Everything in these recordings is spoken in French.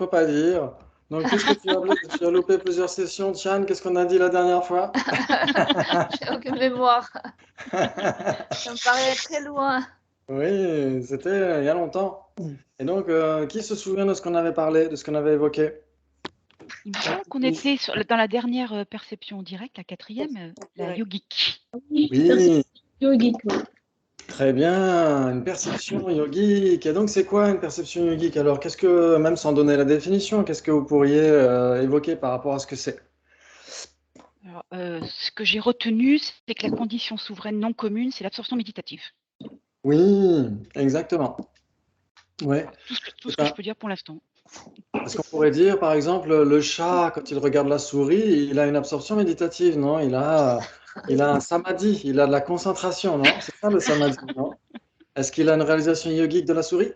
faut pas dire. Donc, puisque tu as loupé plusieurs sessions, Tian, qu'est-ce qu'on a dit la dernière fois? J'ai aucune mémoire. Ça me paraît très loin. Oui, c'était il y a longtemps. Et donc, qui se souvient de ce qu'on avait parlé, de ce qu'on avait évoqué? Il me semble qu'on était dans la dernière perception directe, la quatrième, la yogique. Oui, Yogique, oui. très bien, une perception yogique. Et donc, c'est quoi une perception yogique? Alors, qu'est-ce que, même sans donner la définition, qu'est-ce que vous pourriez évoquer par rapport à ce que c'est? Alors, ce que j'ai retenu, c'est que la condition souveraine non commune, c'est l'absorption méditative. Oui, exactement. Ouais. Voilà, tout ce que je peux dire pour l'instant. Parce qu'on pourrait dire, par exemple, le chat, quand il regarde la souris, il a une absorption méditative, non? Il a un samadhi, il a de la concentration, non? C'est ça le samadhi, non? Est-ce qu'il a une réalisation yogique de la souris?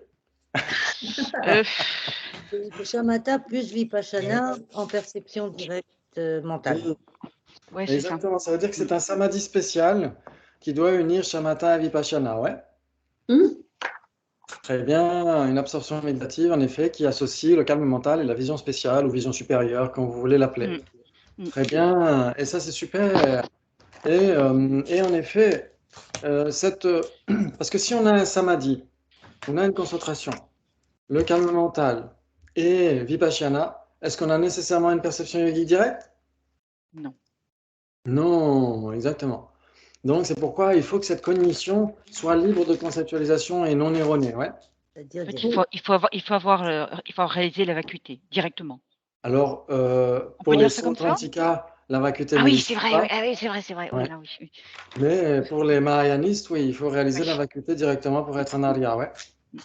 Shamatha plus Vipassana en perception directe mentale. Oui, Ouais, c'est ça. exactement. Ça veut dire que c'est un samadhi spécial qui doit unir shamatha et vipassana, ouais. Très bien, une absorption méditative, en effet, qui associe le calme mental et la vision spéciale ou vision supérieure, comme vous voulez l'appeler. Très bien, et ça c'est super. Et en effet, parce que si on a un samadhi, on a une concentration, le calme mental et vipassana, est-ce qu'on a nécessairement une perception yogique directe? Non. Non, exactement. Donc c'est pourquoi il faut que cette cognition soit libre de conceptualisation et non erronée, ouais. En fait, il faut avoir réalisé la vacuité directement. Alors, On pour peut les dire ça comme ça? Santantika, la vacuité Ah oui, c'est n'existe vrai. pas. Ah oui, c'est vrai. Ouais. Ouais, là, oui. Mais pour les Mahayanistes, oui, il faut réaliser Oui. la vacuité directement pour être un Arya, ouais.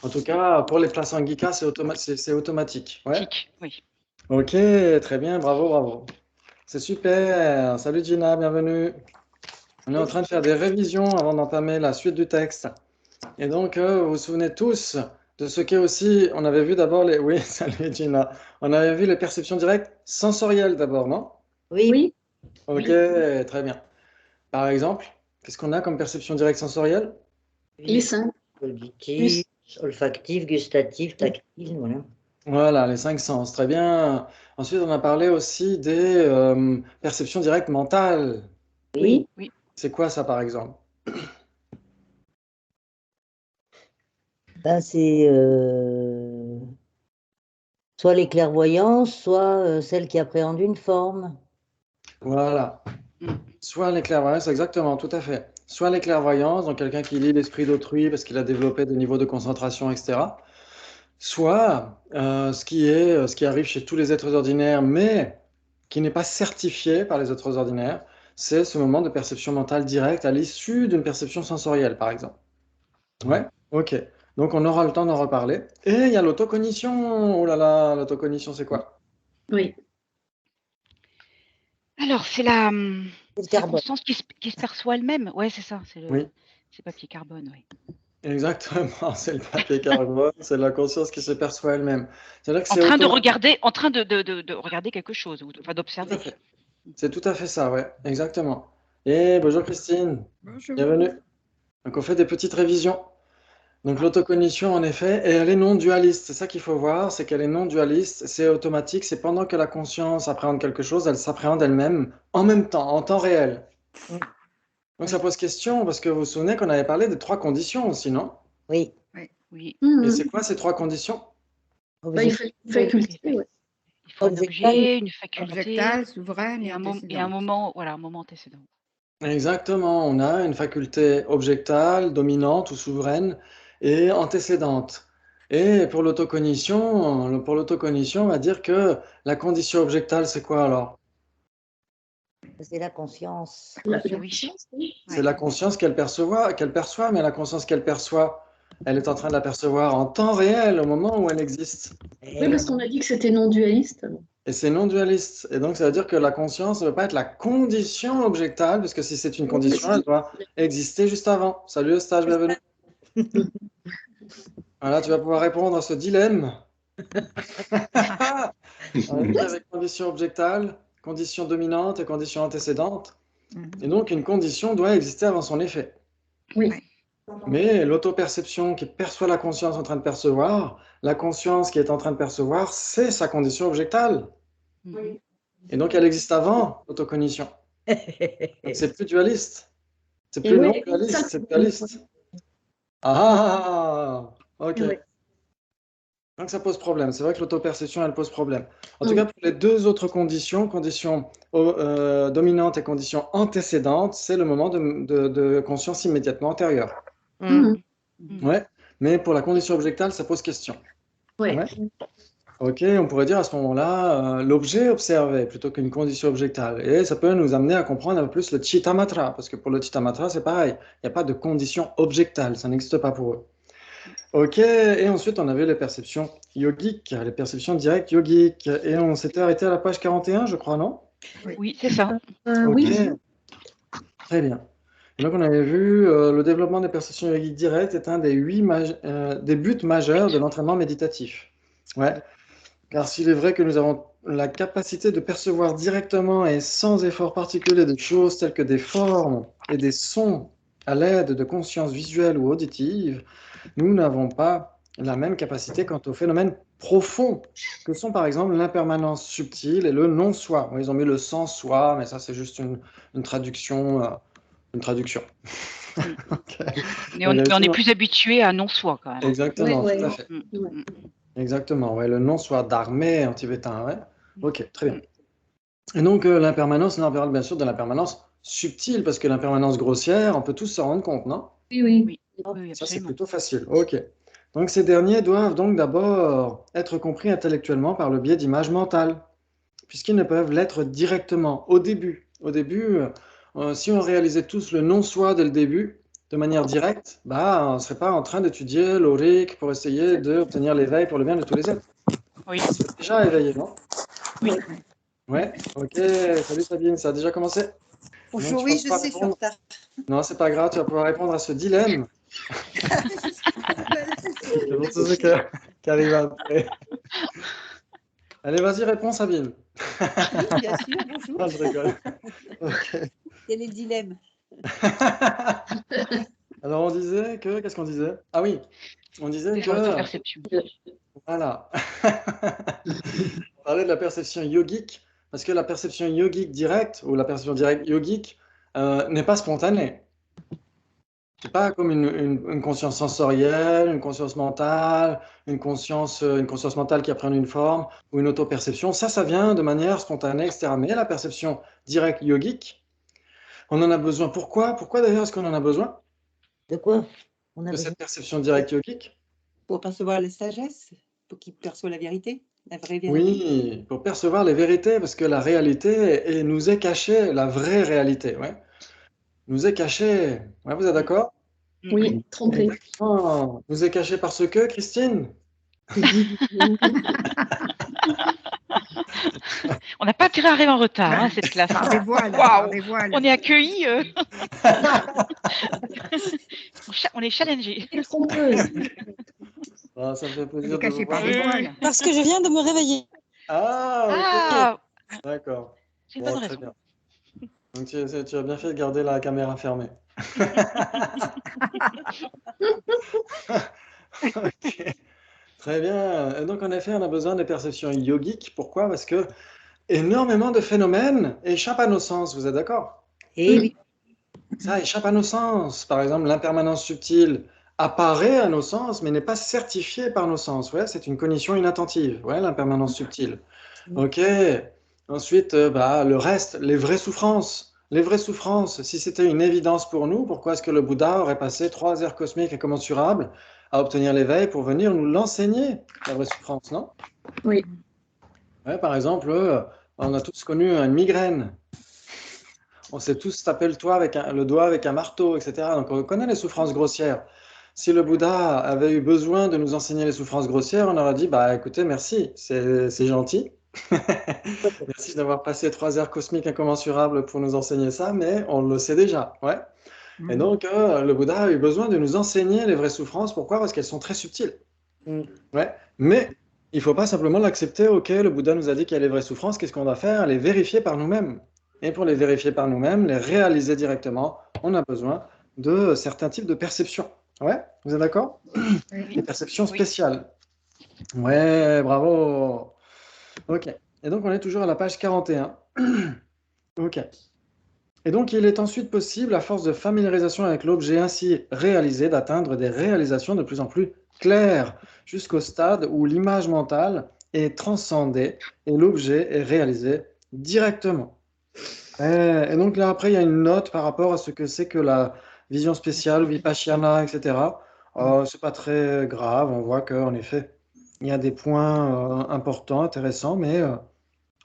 En tout cas, pour les Prasangika, c'est automatique. Ouais. Oui. Ok, très bien, bravo. C'est super. Salut Gina, bienvenue. On est en train de faire des révisions avant d'entamer la suite du texte. Et donc, vous vous souvenez tous de ce qu'est aussi, on avait vu d'abord les... Oui, salut Gina. On avait vu les perceptions directes sensorielles d'abord, non? Oui. Ok, très bien. Par exemple, qu'est-ce qu'on a comme perception directe sensorielle? Les 5. Auditif, olfactif, gustatif, tactile, voilà. Voilà, les 5 sens, très bien. Ensuite, on a parlé aussi des perceptions directes mentales. Oui. C'est quoi ça, par exemple? Ben, c'est soit les clairvoyances, soit celles qui appréhendent une forme. Voilà. Soit les clairvoyances, exactement, tout à fait. Soit les clairvoyances, donc quelqu'un qui lit l'esprit d'autrui parce qu'il a développé des niveaux de concentration, etc. Soit ce qui arrive chez tous les êtres ordinaires, mais qui n'est pas certifié par les êtres ordinaires, c'est ce moment de perception mentale directe à l'issue d'une perception sensorielle, par exemple. Ouais, ok. Donc on aura le temps d'en reparler. Et il y a l'autocognition. Oh là là, l'autocognition, c'est quoi? Oui. Alors, c'est la carbone. conscience qui se perçoit elle-même. Ouais, c'est ça. C'est Oui. papier carbone, oui. Exactement, c'est le papier carbone, c'est la conscience qui se perçoit elle-même. C'est-à-dire que En c'est train de automatique. regarder quelque chose, enfin d'observer. Tout à fait. C'est tout à fait ça, ouais, exactement. Et bonjour Christine, Bonjour. bienvenue. Donc on fait des petites révisions. Donc l'autocognition, en effet, et elle est non dualiste. C'est ça qu'il faut voir, c'est qu'elle est non dualiste, c'est automatique, c'est pendant que la conscience appréhende quelque chose, elle s'appréhende elle-même en même temps, en temps réel. Donc ça pose question, parce que vous vous souvenez qu'on avait parlé des 3 conditions aussi, non? Oui. Oui. Et c'est quoi ces 3 conditions? Bah, il faut une faculté, ouais. Il faut un objet, une faculté, Objectale, souveraine et un antécédente. moment antécédent. Exactement, on a une faculté objectale, dominante ou souveraine et antécédente. Et pour l'autocognition, on va dire que la condition objectale, c'est quoi alors? C'est la conscience. La Oui. conscience, oui. C'est la conscience qu'elle perçoit, mais la conscience qu'elle perçoit, elle est en train de la percevoir en temps réel, au moment où elle existe. Oui, parce qu'on a dit que c'était non dualiste. Et c'est non dualiste. Et donc, ça veut dire que la conscience ne veut pas être la condition objectale, parce que si c'est une condition, elle doit exister juste avant. Salut Eustache, bienvenue. Voilà, tu vas pouvoir répondre à ce dilemme. Avec condition objectale, condition dominante et condition antécédente. Et donc, une condition doit exister avant son effet. Oui. Mais l'auto-perception qui perçoit la conscience en train de percevoir, la conscience qui est en train de percevoir, c'est sa condition objectale. Et donc, elle existe avant l'autocognition. Donc, c'est plus dualiste. C'est Et plus ouais, non dualiste, ça, c'est dualiste. Ah, ok. Ouais. Donc, ça pose problème. C'est vrai que l'auto-perception, elle pose problème. En tout cas, pour les deux autres conditions, conditions dominantes et conditions antécédentes, c'est le moment de conscience immédiatement antérieure. Ouais. Mais pour la condition objectale, ça pose question. Ouais. Ouais. Ok, on pourrait dire à ce moment-là l'objet observé plutôt qu'une condition objectale. Et ça peut nous amener à comprendre un peu plus le Chittamatra, parce que pour le Chittamatra, c'est pareil. Il n'y a pas de condition objectale, ça n'existe pas pour eux. Ok, et ensuite on avait les perceptions yogiques, les perceptions directes yogiques. Et on s'était arrêté à la page 41, je crois, non? Oui, c'est ça. Ok, Oui. très bien. Et donc on avait vu le développement des perceptions yogiques directes est un des des buts majeurs de l'entraînement méditatif. Ouais. Car s'il est vrai que nous avons la capacité de percevoir directement et sans effort particulier des choses telles que des formes et des sons à l'aide de conscience visuelle ou auditive, nous n'avons pas la même capacité quant aux phénomènes profonds que sont par exemple l'impermanence subtile et le non-soi. Ils ont mis le sans-soi, mais ça c'est juste une traduction. Une traduction. Okay. Mais on est plus habitué à non-soi quand même. Exactement, Ouais, tout à fait. Exactement, ouais, le non-soi d'armée en tibétain, ouais. Ok, très bien. Et donc l'impermanence, là on parle bien sûr de l'impermanence subtile, parce que l'impermanence grossière, on peut tous s'en rendre compte, non? Oui. Ça c'est plutôt facile, ok. Donc ces derniers doivent donc d'abord être compris intellectuellement par le biais d'images mentales, puisqu'ils ne peuvent l'être directement au début. Au début, si on réalisait tous le non-soi dès le début, de manière directe, bah, on ne serait pas en train d'étudier l'auric pour essayer d'obtenir l'éveil pour le bien de tous les êtres. Oui. On serait déjà éveillé, non? Oui. Ouais, ok. Salut Sabine, ça a déjà commencé? Bonjour, Donc, oui, tu je vas sais, je suis en répondre. retard. Non, c'est pas grave, tu vas pouvoir répondre à ce dilemme. C'est pour tous ceux qui arrivent après. Allez, vas-y, réponds Sabine. Oui, bien sûr, bonjour. Ah, je rigole. Ok. Quel est le dilemme? Alors, on disait que... Qu'est-ce qu'on disait? Ah oui, on disait C'est que... l'auto-perception. Voilà. On parlait de la perception yogique, parce que la perception yogique directe, ou la perception directe yogique, n'est pas spontanée. C'est pas comme une conscience sensorielle, une conscience mentale, une conscience mentale qui a pris une forme, ou une auto-perception. Ça vient de manière spontanée, etc. Mais la perception directe yogique, on en a besoin. Pourquoi? Pourquoi d'ailleurs est-ce qu'on en a besoin De quoi on a de besoin cette perception directe yogique? Pour percevoir la sagesse, pour qu'il perçoive la vérité, la vraie vérité. Oui, pour percevoir les vérités, parce que la réalité nous est cachée, la vraie réalité, ouais, nous est cachée. Ouais, vous êtes d'accord? Oui, trompé. Exactement. Nous est cachée parce que, Christine? On n'a pas intérêt à arriver en retard, hein, cette classe. Par des voiles, Waouh, par des voiles. on est accueillis. On est challengés. Trompeuse. Ah, ça me fait Elle plaisir est de vous cachée voir. par des voiles. Parce que je viens de me réveiller. Ah, ok. Ah, D'accord. c'est une Bon, bonne très raison. bien. Donc, tu as bien fait de garder la caméra fermée. Ok. Très bien. Et donc, en effet, on a besoin des perceptions yogiques. Pourquoi? Parce que énormément de phénomènes échappent à nos sens. Vous êtes d'accord? Eh oui. Ça échappe à nos sens. Par exemple, l'impermanence subtile apparaît à nos sens, mais n'est pas certifiée par nos sens. Ouais, c'est une cognition inattentive. Ouais, l'impermanence subtile. Ok. Ensuite, le reste, les vraies souffrances. Les vraies souffrances, si c'était une évidence pour nous, pourquoi est-ce que le Bouddha aurait passé 3 heures cosmiques incommensurables à obtenir l'éveil pour venir nous l'enseigner, la vraie souffrance, non? Oui. Ouais, par exemple, on a tous connu une migraine. On s'est tous tapé le doigt avec un marteau, etc. Donc on connaît les souffrances grossières. Si le Bouddha avait eu besoin de nous enseigner les souffrances grossières, on aurait dit, bah écoutez, merci, c'est gentil. Merci d'avoir passé 3 heures cosmiques incommensurables pour nous enseigner ça, mais on le sait déjà. Ouais. Et donc, le Bouddha a eu besoin de nous enseigner les vraies souffrances. Pourquoi? Parce qu'elles sont très subtiles. Ouais. Mais il ne faut pas simplement l'accepter. Ok, le Bouddha nous a dit qu'il y a les vraies souffrances. Qu'est-ce qu'on doit faire? Les vérifier par nous-mêmes. Et pour les vérifier par nous-mêmes, les réaliser directement, on a besoin de certains types de perceptions. Ouais, vous êtes d'accord? Les perceptions Oui. spéciales. Ouais, bravo. Ok. Et donc, on est toujours à la page 41. Ok. Et donc, il est ensuite possible, à force de familiarisation avec l'objet ainsi réalisé, d'atteindre des réalisations de plus en plus claires, jusqu'au stade où l'image mentale est transcendée et l'objet est réalisé directement. Et donc là, après, il y a une note par rapport à ce que c'est que la vision spéciale, Vipassana, etc. C'est pas très grave, on voit qu'en effet, il y a des points importants, intéressants, mais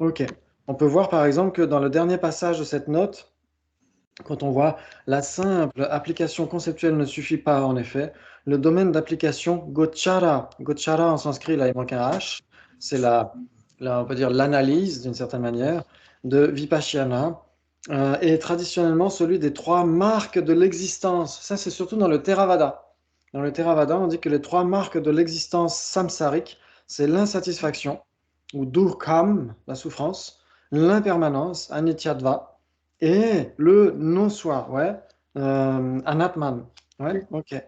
ok. On peut voir par exemple que dans le dernier passage de cette note, quand on voit la simple application conceptuelle ne suffit pas, en effet, le domaine d'application Gochara en sanskrit, là il manque un H, c'est on peut dire l'analyse d'une certaine manière de Vipassana, est traditionnellement celui des trois marques de l'existence. Ça, c'est surtout dans le Theravada. Dans le Theravada, on dit que les trois marques de l'existence samsarique, c'est l'insatisfaction, ou dukkam, la souffrance, l'impermanence, anityatva, et le non-soi, ouais, anatman. Ouais, ok.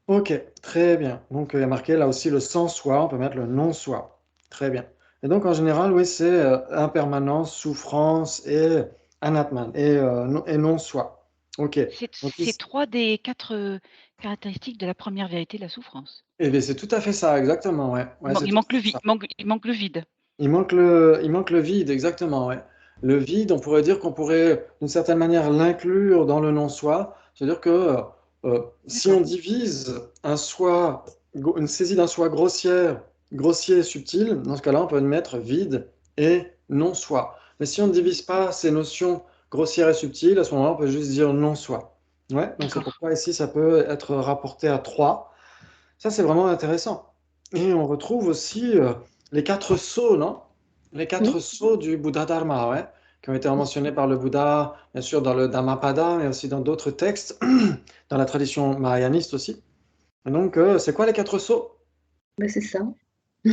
Ok, très bien. Donc, il y a marqué là aussi le sans-soi, on peut mettre le non-soi. Très bien. Et donc, en général, oui, c'est impermanence, souffrance et anatman, et non-soi. Ok. Donc, C'est 3 des 4 caractéristiques de la première vérité, la souffrance. eh bien, c'est tout à fait ça, exactement, ouais. Ouais, c'est Il tout manque à le fait vide. ça. Il manque le vide. Il manque le vide, exactement, ouais. Le vide, on pourrait dire qu'on pourrait, d'une certaine manière, l'inclure dans le non-soi. C'est-à-dire que si on D'accord. divise un soi, une saisie d'un soi grossier et subtil, dans ce cas-là, on peut mettre vide et non-soi. Mais si on ne divise pas ces notions grossières et subtiles, à ce moment-là, on peut juste dire non-soi. Ouais, donc c'est D'accord. pourquoi ici, ça peut être rapporté à 3. Ça, c'est vraiment intéressant. Et on retrouve aussi les quatre sceaux, non? Les quatre Oui. sceaux du Bouddha Dharma, ouais, qui ont été mentionnés par le Bouddha, bien sûr, dans le Dhammapada, mais aussi dans d'autres textes, dans la tradition mahayaniste aussi. Et donc, c'est quoi les quatre sceaux? Ben, c'est ça. Les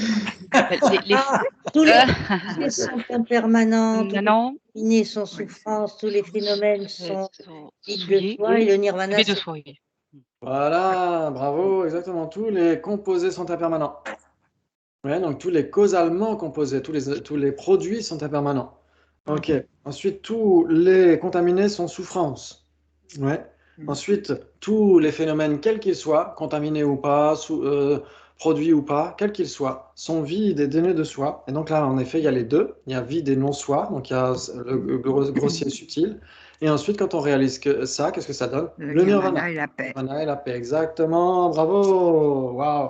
Tous euh, les sont impermanents, tous non, les non, phénomènes sont souffrance, tous les phénomènes sont vides de souillés soi et le et nirvana, vide de c'est soi. Oui. Voilà, bravo, exactement. Tous les composés sont impermanents. Ouais, donc tous les causalement composés, tous les produits sont impermanents. Ok. Ensuite, tous les contaminés sont souffrance. Ouais. Ensuite, tous les phénomènes, quels qu'ils soient, contaminés ou pas, produits ou pas, quels qu'ils soient, sont vides et dénués de soi. Et donc là, en effet, il y a les deux. Il y a vide et non-soi. Donc il y a le grossier et subtil. Et ensuite, quand on réalise ça, qu'est-ce que ça donne? Le nirvana. et la paix. Nirvana et la paix. Exactement. Bravo. Waouh.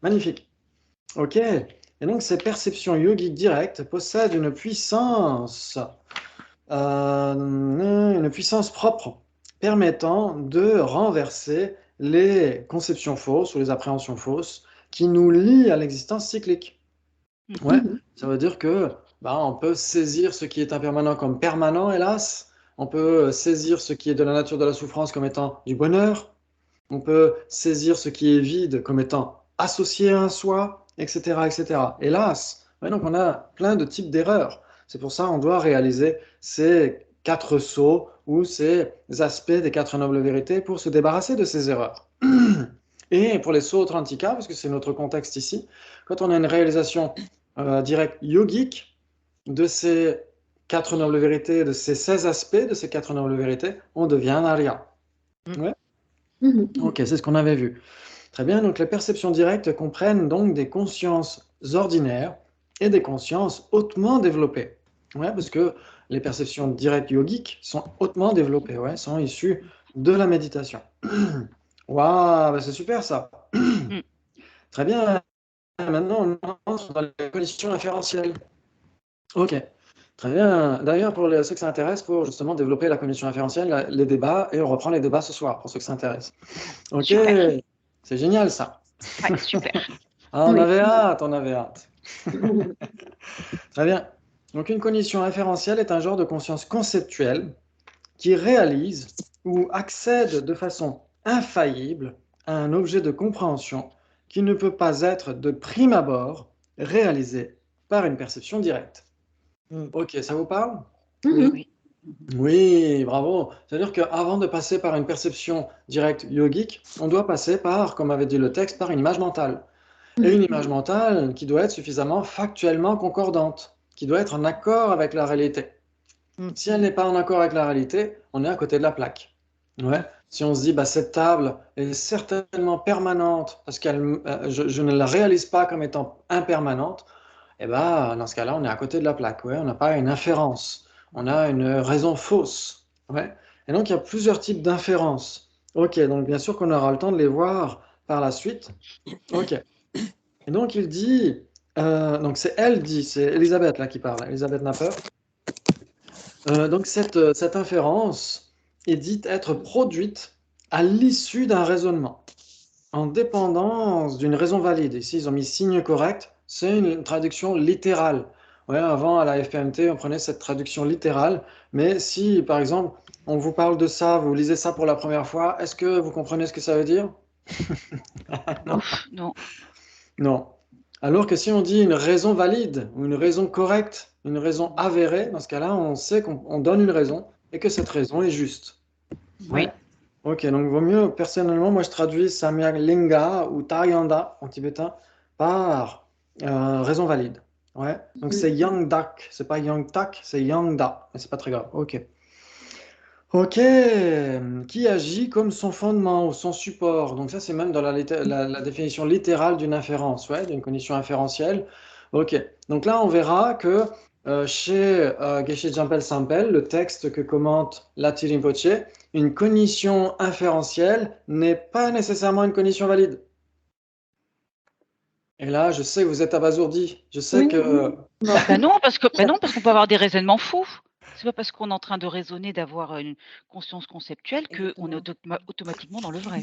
Magnifique. Ok. Et donc, ces perceptions yogiques directes possèdent une puissance propre, permettant de renverser les conceptions fausses ou les appréhensions fausses qui nous lient à l'existence cyclique. Ouais, ça veut dire que on peut saisir ce qui est impermanent comme permanent, hélas. On peut saisir ce qui est de la nature de la souffrance comme étant du bonheur. On peut saisir ce qui est vide comme étant associé à un soi, etc., etc. Hélas, ouais, donc on a plein de types d'erreurs. C'est pour ça qu'on doit réaliser ces quatre sauts ou ces aspects des quatre nobles vérités pour se débarrasser de ces erreurs. Et pour les sauts Trantika, parce que c'est notre contexte ici, quand on a une réalisation directe yogique de ces quatre nobles vérités, de ces 16 aspects de ces quatre nobles vérités, on devient un Arya. Ouais. Ok, c'est ce qu'on avait vu. Très bien, donc les perceptions directes comprennent donc des consciences ordinaires et des consciences hautement développées. Ouais, parce que les perceptions directes yogiques sont hautement développées, ouais, sont issues de la méditation. Waouh, bah c'est super ça. Mm. Très bien, maintenant on entre dans les conditions inférentielles. Ok, très bien. D'ailleurs, pour ceux que ça intéresse, pour justement développer la cognition inférentielle, les débats, et on reprend les débats ce soir, pour ceux que ça intéresse. Ok, Super. c'est génial ça. Ouais, super. Ah, on Oui. avait hâte, on avait hâte. Très bien. Donc, une cognition inférentielle est un genre de conscience conceptuelle qui réalise ou accède de façon infaillible à un objet de compréhension qui ne peut pas être de prime abord réalisé par une perception directe. Ok, ça vous parle? Oui. Oui, bravo. C'est-à-dire qu'avant de passer par une perception directe yogique, on doit passer par, comme avait dit le texte, par une image mentale. Et une image mentale qui doit être suffisamment factuellement concordante, qui doit être en accord avec la réalité. Si elle n'est pas en accord avec la réalité, on est à côté de la plaque. Ouais. Si on se dit, bah, cette table est certainement permanente parce que je ne la réalise pas comme étant impermanente, et ben, dans ce cas-là, on est à côté de la plaque. Ouais. On n'a pas une inférence, on a une raison fausse. Ouais. Et donc, il y a plusieurs types d'inférences. Ok, donc bien sûr qu'on aura le temps de les voir par la suite. Ok. Et donc, il dit, donc c'est Elisabeth là qui parle, Elisabeth Napper. Donc cette inférence est dite être produite à l'issue d'un raisonnement, en dépendance d'une raison valide. Ici, ils ont mis signe correct, c'est une traduction littérale. Ouais, avant, à la FPMT, on prenait cette traduction littérale, mais si, par exemple, on vous parle de ça, vous lisez ça pour la première fois, est-ce que vous comprenez ce que ça veut dire? Non. Ouf, non. Non. Alors que si on dit une raison valide ou une raison correcte, une raison avérée, dans ce cas-là, on sait qu'on donne une raison et que cette raison est juste. Oui. Ouais. Ok, donc vaut mieux, personnellement, moi je traduis Samyak Linga ou Tayanda en tibétain par raison valide. Ouais. Donc c'est Yangdak, c'est pas Yangtak, c'est Yangda. Mais c'est pas très grave. Ok. Ok, qui agit comme son fondement ou son support. Donc ça, c'est même dans la définition littérale d'une inférence, ouais, d'une condition inférentielle. Ok, donc là, on verra que chez Geshe Jampel Sampel, le texte que commente Lati Rinpoche, une cognition inférentielle n'est pas nécessairement une cognition valide. Et là, je sais que vous êtes abasourdi. Je sais que... Non, parce qu'on peut avoir des raisonnements fous. C'est pas parce qu'on est en train de raisonner, d'avoir une conscience conceptuelle qu'on est automatiquement dans le vrai.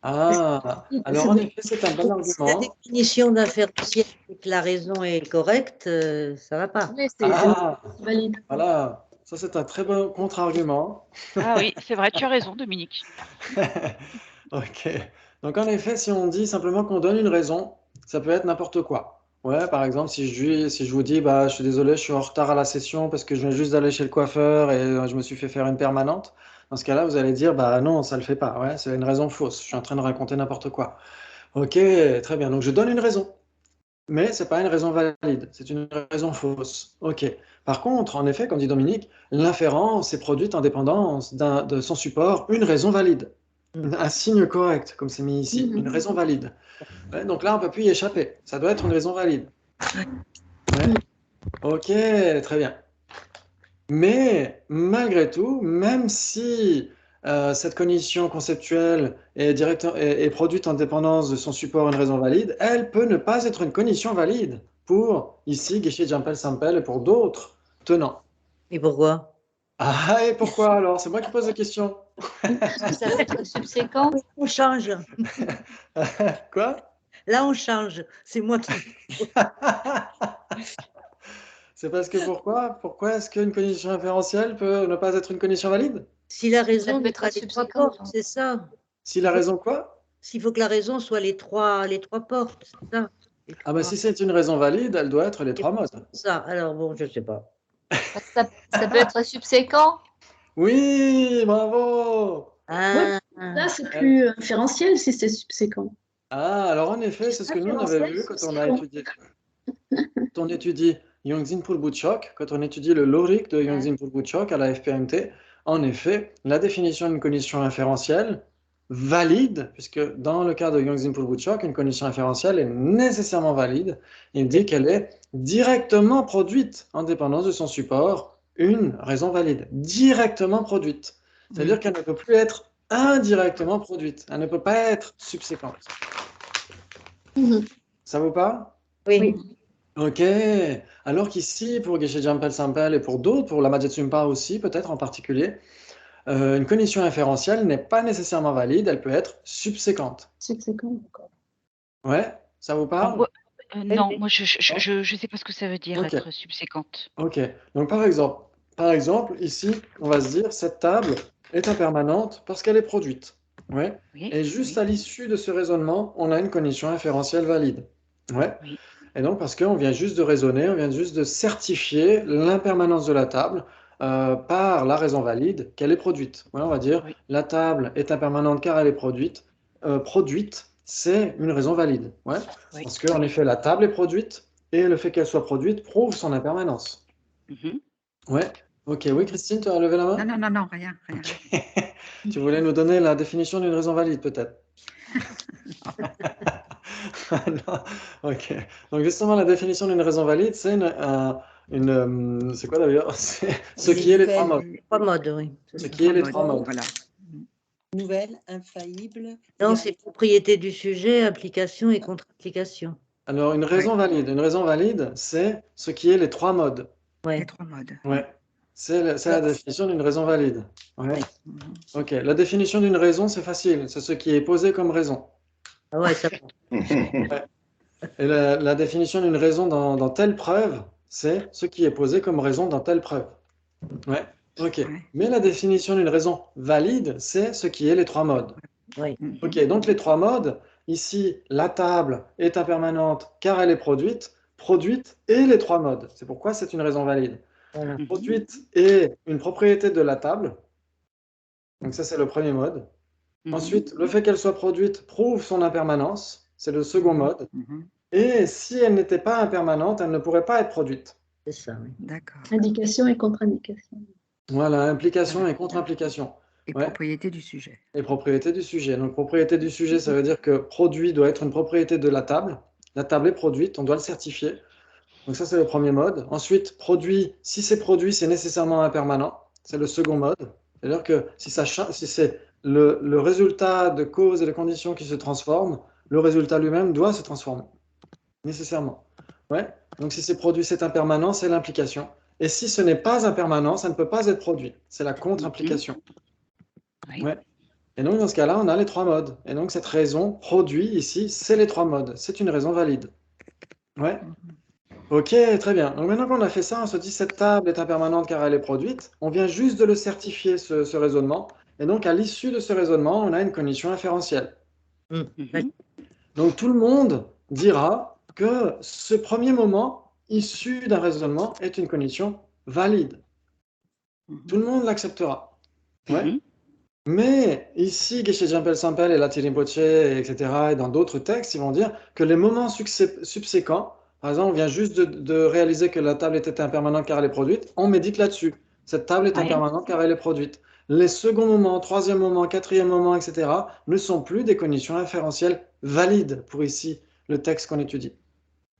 Ah, alors en effet, c'est un bon Si la argument. définition d'inférentiel et que la raison est correcte, ça va pas. Oui, c'est Ah, valide. voilà, ça c'est un très bon contre-argument. Ah oui, c'est vrai, tu as raison, Dominique. Ok. Donc en effet, si on dit simplement qu'on donne une raison, ça peut être n'importe quoi. Ouais, par exemple, si je vous dis, bah, je suis désolé, je suis en retard à la session parce que je viens juste d'aller chez le coiffeur et je me suis fait faire une permanente. Dans ce cas-là, vous allez dire, bah non, ça le fait pas. Ouais, c'est une raison fausse. Je suis en train de raconter n'importe quoi. Ok, très bien. Donc je donne une raison. Mais ce n'est pas une raison valide, c'est une raison fausse. Ok. Par contre, en effet, comme dit Dominique, l'inférence est produite en dépendance de son support, une raison valide. Un signe correct, comme c'est mis ici, une raison valide. Ouais, donc là, on ne peut plus y échapper. Ça doit être une raison valide. Ouais. Ok, très bien. Mais malgré tout, même si cette cognition conceptuelle est produite en dépendance de son support une raison valide, elle peut ne pas être une cognition valide pour, ici, Geshe Jampel Sampel et pour d'autres tenants. Et pourquoi? Ah, et pourquoi alors? C'est moi qui pose la question. Ça peut être subséquent. On change. Quoi? Là, on change. C'est moi qui. C'est parce que pourquoi? Pourquoi est-ce qu'une cognition inférentielle peut ne pas être une cognition valide? Si la Ça raison peut n'est être pas les trois subséquent. portes, c'est ça. Si la raison quoi? S'il faut que la raison soit les trois portes, c'est ça. Ah ben si c'est une raison valide, elle doit être les trois modes. Ça, alors bon, je sais pas. Ça peut être subséquent. Oui, bravo! Ah, Là, c'est plus inférentiel si c'est subséquent. Ah, alors en effet, c'est ce que nous on avait vu quand on a étudié. Quand on étudie Yongzin Pulbuchok, quand on étudie le lorik de Yongzin Pulbuchok à la FPMT, en effet, la définition d'une condition inférentielle valide, puisque dans le cas de Yongzin Pulbuchok, une condition inférentielle est nécessairement valide, il dit qu'elle est directement produite en dépendance de son support, une raison valide, directement produite. C'est-à-dire qu'elle ne peut plus être indirectement produite, elle ne peut pas être subséquente. Ça vous parle? oui. Ok, alors qu'ici, pour Geshe Jampel Sampel et pour d'autres, pour la Madhya aussi, peut-être en particulier, une cognition inférentielle n'est pas nécessairement valide, elle peut être subséquente. Subséquent, d'accord. Ouais, ça vous parle? Non, moi je sais pas ce que ça veut dire Ok. être subséquente. Ok, donc par exemple, ici, on va se dire, cette table est impermanente parce qu'elle est produite. Ouais. Oui, Et juste oui, à l'issue de ce raisonnement, on a une cognition inférentielle valide. Ouais. oui. Et donc, parce qu'on vient juste de raisonner, on vient juste de certifier l'impermanence de la table par la raison valide qu'elle est produite. Ouais, on va dire Oui. la table est impermanente car elle est produite. Produite, c'est une raison valide. Ouais, Oui. parce qu'en effet, la table est produite et le fait qu'elle soit produite prouve son impermanence. Mhm. Ouais, ok, oui, Christine, tu as levé la main? Non, non, non, non, rien, rien. Tu voulais nous donner la définition d'une raison valide, peut-être? Non, ok. Donc justement, la définition d'une raison valide, c'est c'est quoi d'ailleurs? C'est ce qui est les trois modes. Trois modes, oui. Ce qui est les trois modes. Voilà. Nouvelle, infaillible. Non, c'est propriété du sujet, application et contre-application. Alors, une raison valide, c'est ce qui est les trois modes. Les Ouais. 3 modes. Ouais. C'est la définition d'une raison valide. Ouais. Mhm. Ok. La définition d'une raison, c'est facile. C'est ce qui est posé comme raison. Ah ouais, ça. Et la définition d'une raison dans telle preuve, c'est ce qui est posé comme raison dans telle preuve. Ouais. Ok. Ouais. Mais la définition d'une raison valide, c'est ce qui est les trois modes. Oui. Mhm. Ok. Donc les trois modes, ici, la table est impermanente car elle est produite et les trois modes. C'est pourquoi c'est une raison valide. Voilà. Mhm. Produite est une propriété de la table. Donc ça, c'est le premier mode. Mhm. Ensuite, le fait qu'elle soit produite prouve son impermanence. C'est le second mode. Mhm. Et si elle n'était pas impermanente, elle ne pourrait pas être produite. C'est ça, oui. D'accord. Indication et contre-indication. Voilà, implication et contre-implication. Et Ouais. propriété du sujet. Et propriété du sujet. Donc, propriété du sujet, ça veut dire que produit doit être une propriété de la table. La table est produite, on doit le certifier. Donc, ça, c'est le premier mode. Ensuite, produit, si c'est produit, c'est nécessairement impermanent. C'est le second mode. C'est-à-dire que si c'est le résultat de causes et de conditions qui se transforment, le résultat lui-même doit se transformer. Nécessairement. Ouais. Donc, si c'est produit, c'est impermanent, c'est l'implication. Et si ce n'est pas impermanent, ça ne peut pas être produit. C'est la contre-implication. Oui. Ouais. Et donc, dans ce cas-là, on a les trois modes. Et donc, cette raison produit ici, c'est les trois modes. C'est une raison valide. Ouais. Ok, très bien. Donc, maintenant qu'on a fait ça, on se dit cette table est impermanente car elle est produite. On vient juste de le certifier, ce raisonnement. Et donc, à l'issue de ce raisonnement, on a une condition inférentielle. Mhm. Donc, tout le monde dira que ce premier moment, issu d'un raisonnement, est une condition valide. Tout le monde l'acceptera. Ouais. Mhm. Mais ici, Geshe-Jampel-Sampel et la Tirinpoche, etc., et dans d'autres textes, ils vont dire que les moments subséquents, par exemple, on vient juste de réaliser que la table était impermanente car elle est produite, on médite là-dessus. Cette table est Ouais. impermanente car elle est produite. Les seconds moments, troisième moment, quatrième moment, etc., ne sont plus des conditions inférentielles valides pour ici le texte qu'on étudie,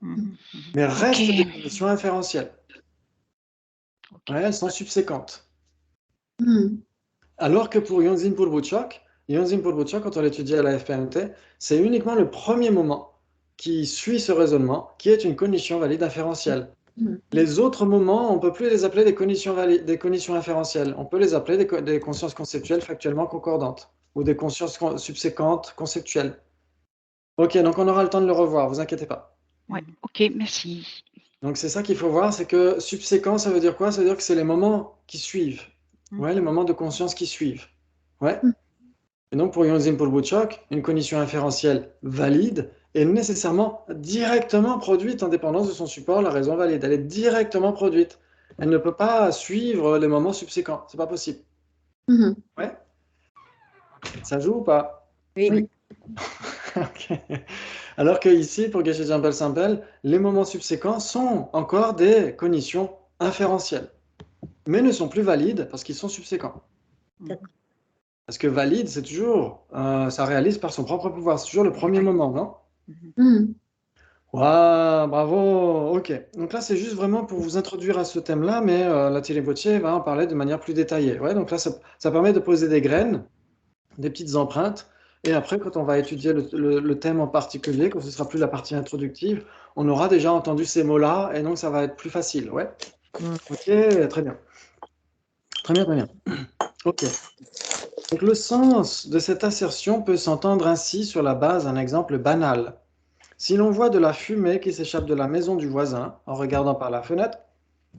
Mhm. mais restent Ok. des conditions inférentielles. Ok. Ouais, elles sont subséquentes. Hmm. Alors que pour Yonzin Pulbuchok, quand on l'étudie à la FPMT, c'est uniquement le premier moment qui suit ce raisonnement qui est une condition valide inférentielle. Hmm. Les autres moments, on ne peut plus les appeler des conditions valides, des conditions inférentielles. On peut les appeler des consciences conceptuelles factuellement concordantes ou des consciences subséquentes conceptuelles. Ok, donc on aura le temps de le revoir, vous inquiétez pas. Ouais. Ok, merci. Donc c'est ça qu'il faut voir, c'est que subséquent, ça veut dire quoi? Ça veut dire que c'est les moments qui suivent. Ouais, les moments de conscience qui suivent. Ouais. Et donc pour Yonzin Pulbuchok, une condition inférentielle valide est nécessairement directement produite en dépendance de son support, la raison valide. Elle est directement produite. Elle ne peut pas suivre les moments subséquents. C'est pas possible. Mhm. Ouais. Ça joue ou pas? Oui. Ok. Alors que ici, pour Geshe-Jampel-Sampel, les moments subséquents sont encore des conditions inférentielles, mais ne sont plus valides parce qu'ils sont subséquents. D'accord. Parce que valide, c'est toujours, ça réalise par son propre pouvoir. C'est toujours le premier moment, non? Hmm. Waouh, bravo, ok. Donc là, c'est juste vraiment pour vous introduire à ce thème-là, mais la Tirinpoche va en parler de manière plus détaillée. Ouais, donc là, ça permet de poser des graines, des petites empreintes, et après, quand on va étudier le thème en particulier, quand ce sera plus la partie introductive, on aura déjà entendu ces mots-là, et donc ça va être plus facile, ouais. Ok, très bien. Très bien, très bien. Ok. Donc le sens de cette assertion peut s'entendre ainsi sur la base d'un exemple banal. Si l'on voit de la fumée qui s'échappe de la maison du voisin en regardant par la fenêtre,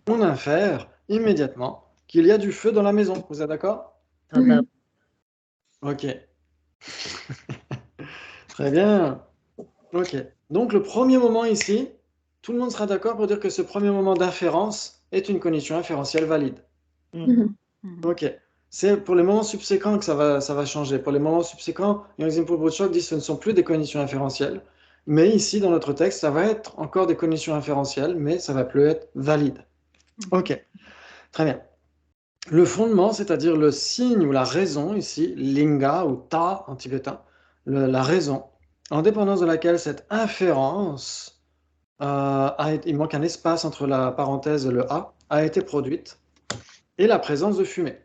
on infère immédiatement qu'il y a du feu dans la maison. Vous êtes d'accord? Ah bah, Ok. Très bien. Ok. Donc le premier moment ici, tout le monde sera d'accord pour dire que ce premier moment d'inférence est une condition inférentielle valide. Mhm. Ok. C'est pour les moments subséquents que ça va changer. Pour les moments subséquents, Yangzin Pulbruchok dit que ce ne sont plus des conditions inférentielles. Mais ici, dans notre texte, ça va être encore des conditions inférentielles, mais ça va plus être valide. Ok. Très bien. Le fondement, c'est-à-dire le signe ou la raison, ici, linga ou ta en tibétain, la raison, en dépendance de laquelle cette inférence, il manque un espace entre la parenthèse et le a été produite, et la présence de fumée.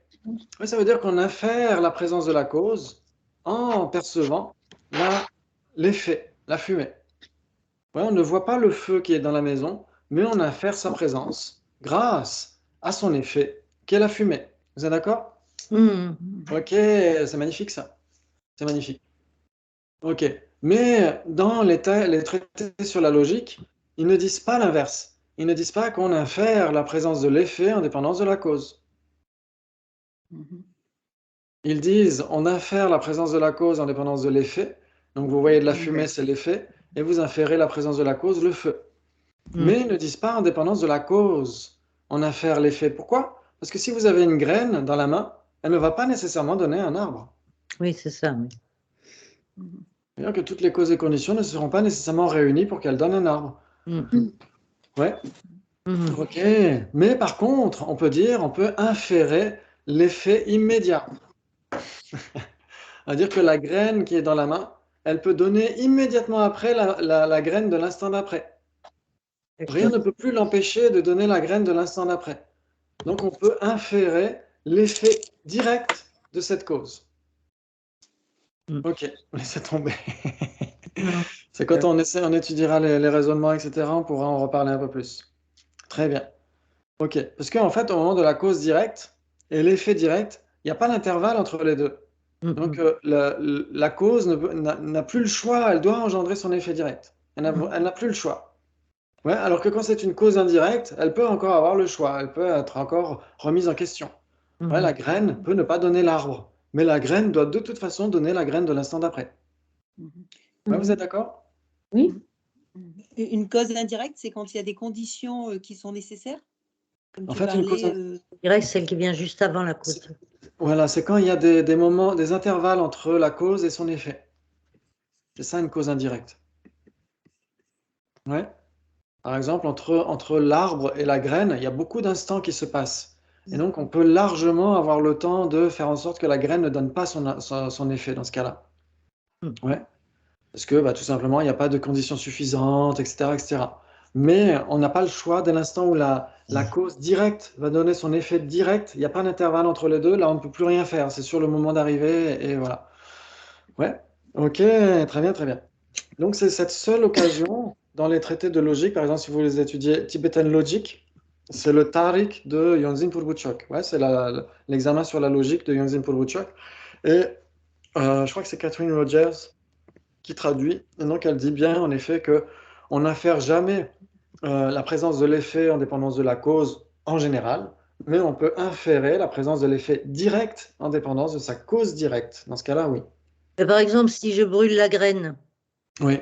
Oui, ça veut dire qu'on infère la présence de la cause en percevant l'effet, la fumée. Ouais, on ne voit pas le feu qui est dans la maison, mais on infère sa présence grâce à son effet, qui est la fumée. Vous êtes d'accord? Mhm. Ok, c'est magnifique ça. C'est magnifique. Ok. Mais dans les traités sur la logique, ils ne disent pas l'inverse. Ils ne disent pas qu'on infère la présence de l'effet en dépendance de la cause. Ils disent on infère la présence de la cause en dépendance de l'effet. Donc vous voyez de la fumée, c'est l'effet, et vous inférez la présence de la cause, le feu. Mais ils ne disent pas en dépendance de la cause. On infère l'effet. Pourquoi? Parce que si vous avez une graine dans la main, elle ne va pas nécessairement donner un arbre. Oui, c'est ça. Oui. C'est-à-dire que toutes les causes et conditions ne seront pas nécessairement réunies pour qu'elles donnent un arbre. Mhm. Ouais, Mhm. ok. Mais par contre, on peut inférer l'effet immédiat. C'est-à-dire que la graine qui est dans la main, elle peut donner immédiatement après la graine de l'instant d'après. Rien ne peut plus l'empêcher de donner la graine de l'instant d'après. Donc on peut inférer l'effet direct de cette cause. Ok, laissez tomber. C'est quand on étudiera les raisonnements, etc., on pourra en reparler un peu plus. Très bien. Ok, parce qu'en fait, au moment de la cause directe et l'effet direct, il n'y a pas d'intervalle entre les deux. Donc la cause n'a plus le choix, elle doit engendrer son effet direct. Elle n'a plus le choix. Ouais, alors que quand c'est une cause indirecte, elle peut encore avoir le choix, elle peut être encore remise en question. Ouais, la graine peut ne pas donner l'arbre, mais la graine doit de toute façon donner la graine de l'instant d'après. Ouais, vous êtes d'accord? Oui. Une cause indirecte, c'est quand il y a des conditions qui sont nécessaires? Comme En tu fait, une cause, parlais, Je dirais que celle qui vient juste avant la cause. voilà, c'est quand il y a des moments, des intervalles entre la cause et son effet. C'est ça une cause indirecte. Ouais. Par exemple, entre l'arbre et la graine, il y a beaucoup d'instants qui se passent. Et donc, on peut largement avoir le temps de faire en sorte que la graine ne donne pas son effet dans ce cas-là. Ouais. Parce que tout simplement, il n'y a pas de conditions suffisantes, etc., etc. Mais on n'a pas le choix dès l'instant où la cause directe va donner son effet direct. Il n'y a pas d'intervalle entre les deux. Là, on ne peut plus rien faire. C'est sur le moment d'arrivée et voilà. Ouais. Ok, très bien, très bien. Donc, c'est cette seule occasion dans les traités de logique, par exemple, si vous les étudiez Tibetan Logic, c'est le Tariq de Yonzin Purbuchok. Ouais, c'est l'examen sur la logique de Yonzin Purbuchok. Et je crois que c'est Catherine Rogers qui traduit. Et donc, elle dit bien, en effet, que on n'infère jamais la présence de l'effet en dépendance de la cause en général, mais on peut inférer la présence de l'effet direct en dépendance de sa cause directe. Dans ce cas-là, oui. Par exemple, si je brûle Oui,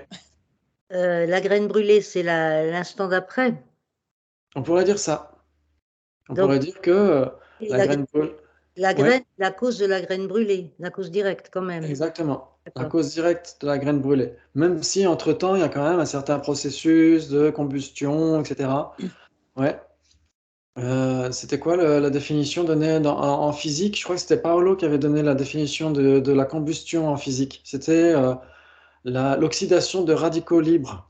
la graine brûlée, c'est l'instant d'après. on pourrait dire ça. On Donc, pourrait dire que la la, graine brûle. la Oui, graine, la cause de la graine brûlée, la cause directe quand même. exactement. La D'accord. cause directe de la graine brûlée. Même si, entre-temps, il y a quand même un certain processus de combustion, etc. Ouais. C'était quoi la définition donnée en physique? Je crois que c'était Paolo qui avait donné la définition de la combustion en physique. C'était l'oxydation de radicaux libres.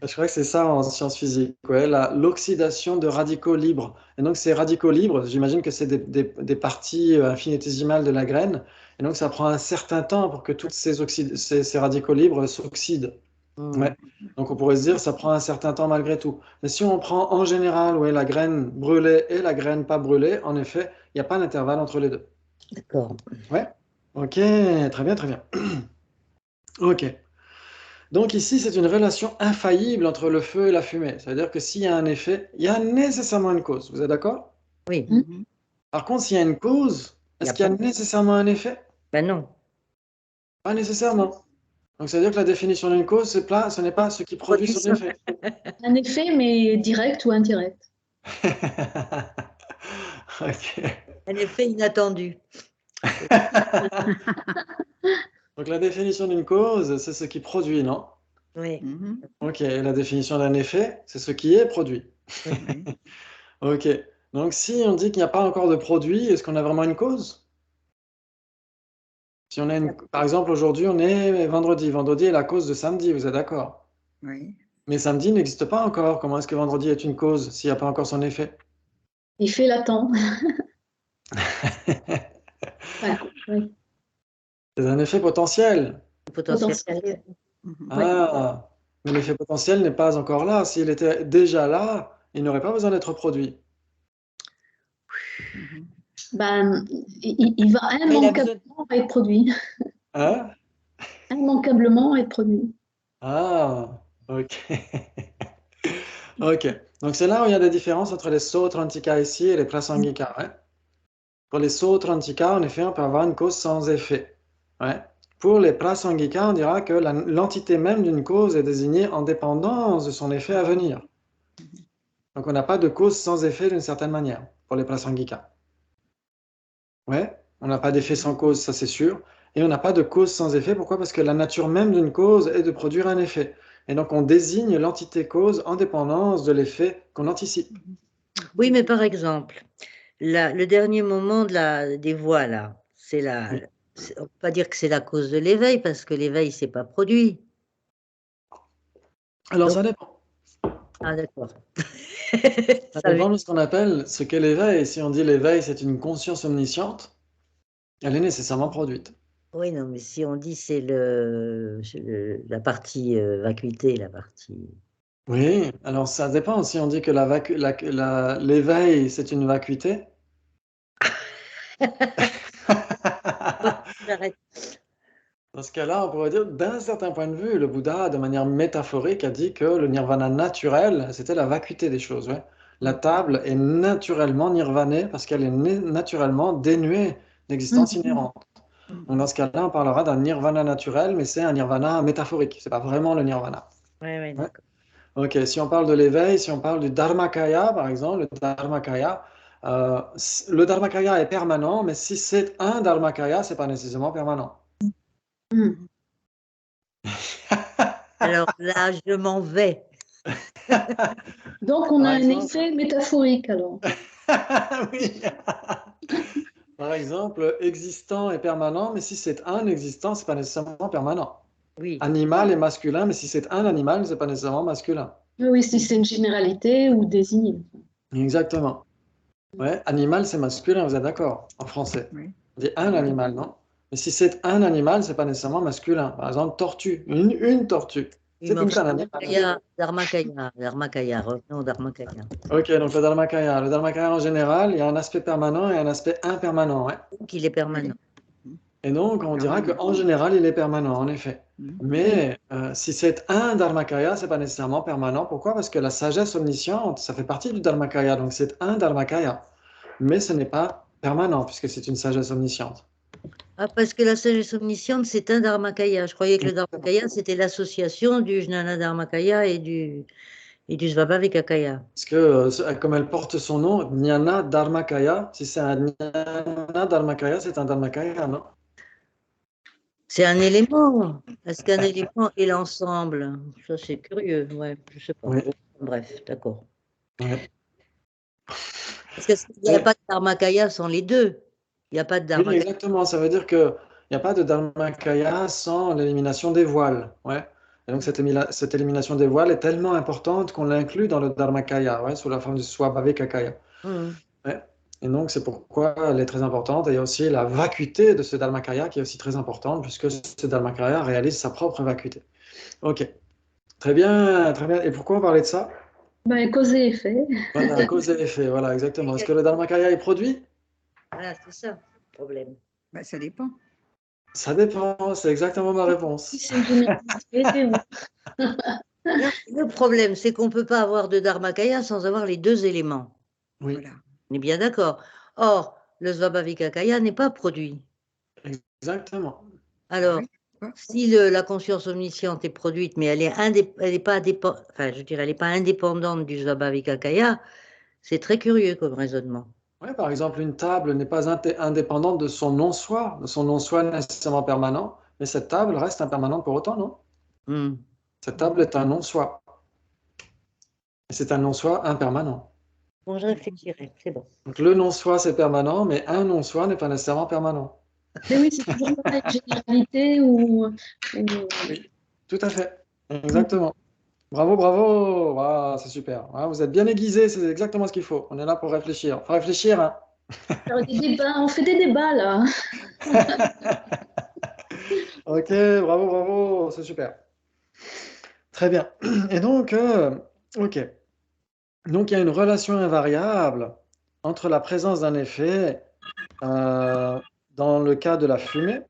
Je crois que c'est ça en sciences physiques, ouais, l'oxydation de radicaux libres. Et donc ces radicaux libres, j'imagine que c'est des parties infinitésimales de la graine. Et donc ça prend un certain temps pour que tous ces radicaux libres s'oxydent. Ouais. Donc on pourrait se dire ça prend un certain temps malgré tout. Mais si on prend en général ouais, la graine brûlée et la graine pas brûlée, en effet, il n'y a pas d'intervalle entre les deux. D'accord. Ouais. Ok, très bien, très bien. Ok. Donc ici, c'est une relation infaillible entre le feu et la fumée. C'est-à-dire que s'il y a un effet, il y a nécessairement une cause. Vous êtes d'accord? Oui. Par contre, s'il y a une cause, Il y est-ce a qu'il y a pas. nécessairement un effet? Ben non. Pas nécessairement. Donc, c'est-à-dire que la définition d'une cause, ce n'est pas ce qui produit son effet. Un effet, mais direct ou indirect. Ok. Un effet inattendu. Donc la définition d'une cause, c'est ce qui produit, non? Oui. Mhm. Ok. Et la définition d'un effet, c'est ce qui est produit. Oui. Ok. Donc si on dit qu'il n'y a pas encore de produit, est-ce qu'on a vraiment une cause? Si on a par exemple, aujourd'hui, on est vendredi. Vendredi est la cause de samedi, vous êtes d'accord? Oui. Mais samedi n'existe pas encore. Comment est-ce que vendredi est une cause s'il n'y a pas encore son effet? Effet latent. Enfin, oui, C'est un effet potentiel. Potentiel. potentiel. Mhm. Oui. Ah, mais l'effet potentiel n'est pas encore là. S'il était déjà là, il n'aurait pas besoin d'être produit. Mhm. Ben, il va Mais il a besoin. immanquablement être produit. Hein? Immanquablement être produit. Ah, ok. Ok. Donc c'est là où il y a des différences entre les sootrantika ici et les prasangika. Ouais. Pour les sootrantika, en effet, on peut avoir une cause sans effet. Ouais. Pour les prasangika, on dira que l'entité même d'une cause est désignée en dépendance de son effet à venir. Donc on n'a pas de cause sans effet d'une certaine manière pour les prasangika. Ouais. On n'a pas d'effet sans cause, ça c'est sûr. Et on n'a pas de cause sans effet. Pourquoi? Parce que la nature même d'une cause est de produire un effet. Et donc on désigne l'entité cause en dépendance de l'effet qu'on anticipe. Oui, mais par exemple, le dernier moment des voix, là, Oui. on ne peut pas dire que c'est la cause de l'éveil, parce que l'éveil, c'est pas produit. Alors Donc, ça dépend. ah, d'accord. Ça Ça veut- dépend de ce qu'on appelle ce qu'est l'éveil. Si on dit l'éveil, c'est une conscience omnisciente, elle est nécessairement produite. Oui, non, mais si on dit c'est la partie vacuité, la partie. Oui, alors ça dépend. Si on dit que l'éveil, c'est une vacuité, J'arrête. dans ce cas-là, on pourrait dire, d'un certain point de vue, le Bouddha, de manière métaphorique, a dit que le nirvana naturel, c'était la vacuité des choses. Ouais. La table est naturellement nirvanée parce qu'elle est naturellement dénuée d'existence inhérente. Donc dans ce cas-là, on parlera d'un nirvana naturel, mais c'est un nirvana métaphorique. C'est pas vraiment le nirvana. Oui, oui, Ouais. d'accord. Ok, si on parle de l'éveil, si on parle du Dharmakaya, par exemple, le Dharmakaya est permanent, mais si c'est un Dharmakaya, c'est pas nécessairement permanent. Hmm. Alors là, je m'en vais. Donc, on a Par un exemple, effet métaphorique alors. oui. Par exemple, existant est permanent, mais si c'est un existant, c'est pas nécessairement permanent. Oui. Animal est masculin, mais si c'est un animal, c'est pas nécessairement masculin. Oui, si c'est une généralité ou désigné. Exactement. Ouais, animal, c'est masculin, vous êtes d'accord, en français. Oui. On dit un animal, non? Mais si c'est un animal, c'est pas nécessairement masculin. Par exemple, tortue, une tortue. Oui, C'est mais plus enfin, qu'un animal. Dharmakaya, revenons au Dharmakaya. Ok, donc le Dharmakaya. Le Dharmakaya en général, il y a un aspect permanent et un aspect impermanent. Ouais. Donc, il est permanent. Et donc, on dira Permanent. qu'en général, il est permanent, en effet. Mhm. Mais si c'est un Dharmakaya, c'est pas nécessairement permanent. Pourquoi? Parce que la sagesse omnisciente, ça fait partie du Dharmakaya. Donc, c'est un Dharmakaya. Mais ce n'est pas permanent, puisque c'est une sagesse omnisciente. Ah, parce que la sagesse omnisciente, c'est un Dharmakaya. Je croyais que le Dharmakaya, c'était l'association du Jnana Dharmakaya et du Svabhavikakaya. Parce que, comme elle porte son nom, Jnana Dharmakaya, si c'est un Jnana Dharmakaya, c'est un Dharmakaya, non? C'est un élément. Est-ce qu'un élément est l'ensemble? Ça, c'est curieux. Ouais, je sais pas. Oui. Bref, d'accord. Ouais. Parce qu'il n'y a pas de Dharmakaya sans les deux. Il n'y a pas de Oui, Dharmakaya. exactement. Ça veut dire qu'il n'y a pas de Dharmakaya sans l'élimination des voiles. Ouais. Et donc, cette élimination des voiles est tellement importante qu'on l'inclut dans le Dharmakaya, ouais, sous la forme du Swabhavikakaya. Mhm. Ouais. Et donc, c'est pourquoi elle est très importante. Et il y a aussi la vacuité de ce Dharmakaya qui est aussi très importante, puisque ce Dharmakaya réalise sa propre vacuité. Ok. Très bien, très bien. Et pourquoi on parlait de ça? Ben, cause et effet. Voilà, cause et effet, voilà, exactement. Est-ce que le Dharmakaya est produit? Voilà, c'est ça le problème. Ben, ça dépend. Ça dépend, c'est exactement ma Si réponse. c'est une généralité, oui. Le problème, c'est qu'on ne peut pas avoir de Dharmakaya sans avoir les deux éléments. Oui, Voilà. On est bien d'accord. Or, le Svabhavikakaya n'est pas produit. exactement. Alors, Oui. Ouais. si la conscience omnisciente est produite, mais elle est pas elle est pas indépendante du Svabhavikakaya, C'est très curieux comme raisonnement. Ouais, par exemple, une table n'est pas indépendante de son non-soi. Son non-soi n'est nécessairement permanent, mais cette table reste impermanente pour autant, non? Hmm. Cette table est un non-soi. Et c'est un non-soi impermanent. Bon, je réfléchirai, c'est bon. Donc le non-soi, c'est permanent, mais un non-soi n'est pas nécessairement permanent. Mais oui, c'est toujours pas une généralité ou... Oui, tout à fait. Exactement. Bravo, bravo. Waouh, c'est super. Ah, vous êtes bien aiguisés, c'est exactement ce qu'il faut. On est là pour réfléchir. Faut réfléchir, hein. Faire des débats, on fait des débats là. Ok, bravo, bravo, c'est super. Très bien. Et donc, ok. Donc, il y a une relation invariable entre la présence d'un effet, dans le cas de la fumée,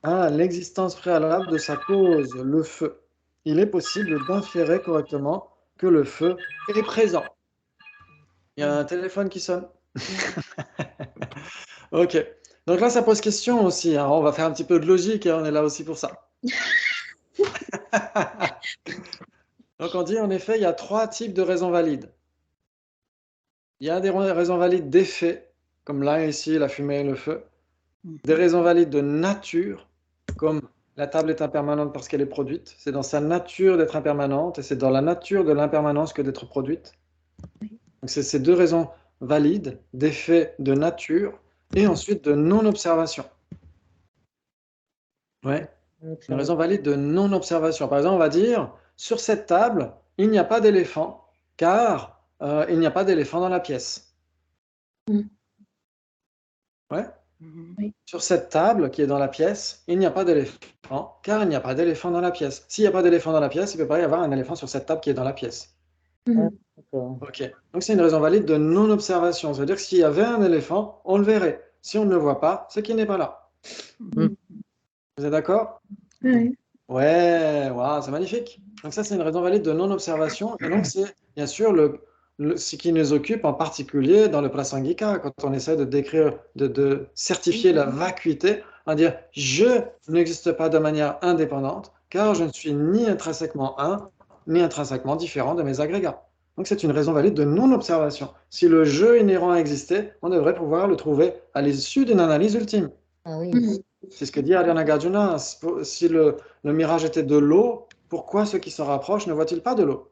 à l'existence préalable de sa cause, le feu. Il est possible d'inférer correctement que le feu est présent. Il y a un téléphone qui sonne. Ok. Donc là, ça pose question aussi, hein. On va faire un petit peu de logique et on est là aussi pour ça. Donc on dit en effet, il y a 3 types de raisons valides. Il y a des raisons valides d'effet, comme là ici, la fumée et le feu. Des raisons valides de nature, comme la table est impermanente parce qu'elle est produite. C'est dans sa nature d'être impermanente et c'est dans la nature de l'impermanence que d'être produite. Donc c'est ces 2 raisons valides d'effet de nature et ensuite de non-observation. Ouais. Une raison valide de non-observation. Par exemple, on va dire, sur cette table, il n'y a pas d'éléphant, car il n'y a pas d'éléphant dans la pièce. Mm. Ouais. Oui. Sur cette table qui est dans la pièce, il n'y a pas d'éléphant, car il n'y a pas d'éléphant dans la pièce. S'il n'y a pas d'éléphant dans la pièce, il ne peut pas y avoir un éléphant sur cette table qui est dans la pièce. Mhm. D'accord. Ok. Donc c'est une raison valide de non-observation. Ça veut dire que s'il y avait un éléphant, on le verrait. Si on ne le voit pas, c'est qu'il n'est pas là. Mm. Vous êtes d'accord? Oui. Ouais, waouh, c'est magnifique. Donc ça, c'est une raison valide de non-observation. Et donc, c'est bien sûr ce qui nous occupe en particulier dans le prasangika, quand on essaie de décrire, de certifier la vacuité, à dire « je n'existe pas de manière indépendante, car je ne suis ni intrinsèquement un, ni intrinsèquement différent de mes agrégats ». Donc c'est une raison valide de non-observation. Si le jeu inhérent existait, on devrait pouvoir le trouver à l'issue d'une analyse ultime. Ah oui. Mhm. C'est ce que dit Ariana Nagarjuna. Si le mirage était de l'eau, pourquoi ceux qui se rapprochent ne voient-ils pas de l'eau?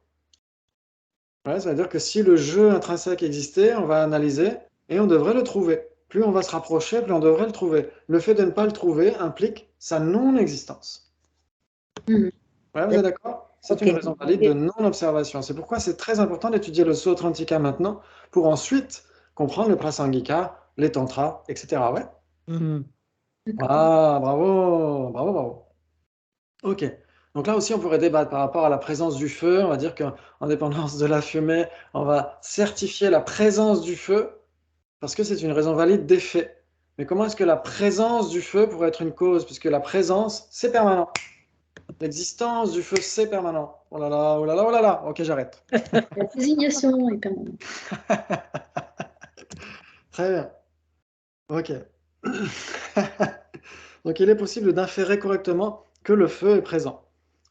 Ouais, ça veut dire que si le jeu intrinsèque existait, on va analyser et on devrait le trouver. Plus on va se rapprocher, plus on devrait le trouver. Le fait de ne pas le trouver implique sa non-existence. Mhm. Ouais, vous êtes d'accord? C'est Ok. une raison valide de non-observation. C'est pourquoi c'est très important d'étudier le Sautrantika maintenant pour ensuite comprendre le Prasangika, les tantras, etc. Ouais? Mhm. Ah, bravo, bravo, bravo. Ok. Donc là aussi, on pourrait débattre par rapport à la présence du feu. On va dire qu'en dépendance de la fumée, on va certifier la présence du feu parce que c'est une raison valide d'effet. Mais comment est-ce que la présence du feu pourrait être une cause? Puisque la présence, c'est permanent. L'existence du feu, c'est permanent. Oh là là, oh là là, oh là là. Ok, j'arrête. La désignation est permanente. Très bien. Ok. Donc il est possible d'inférer correctement que le feu est présent.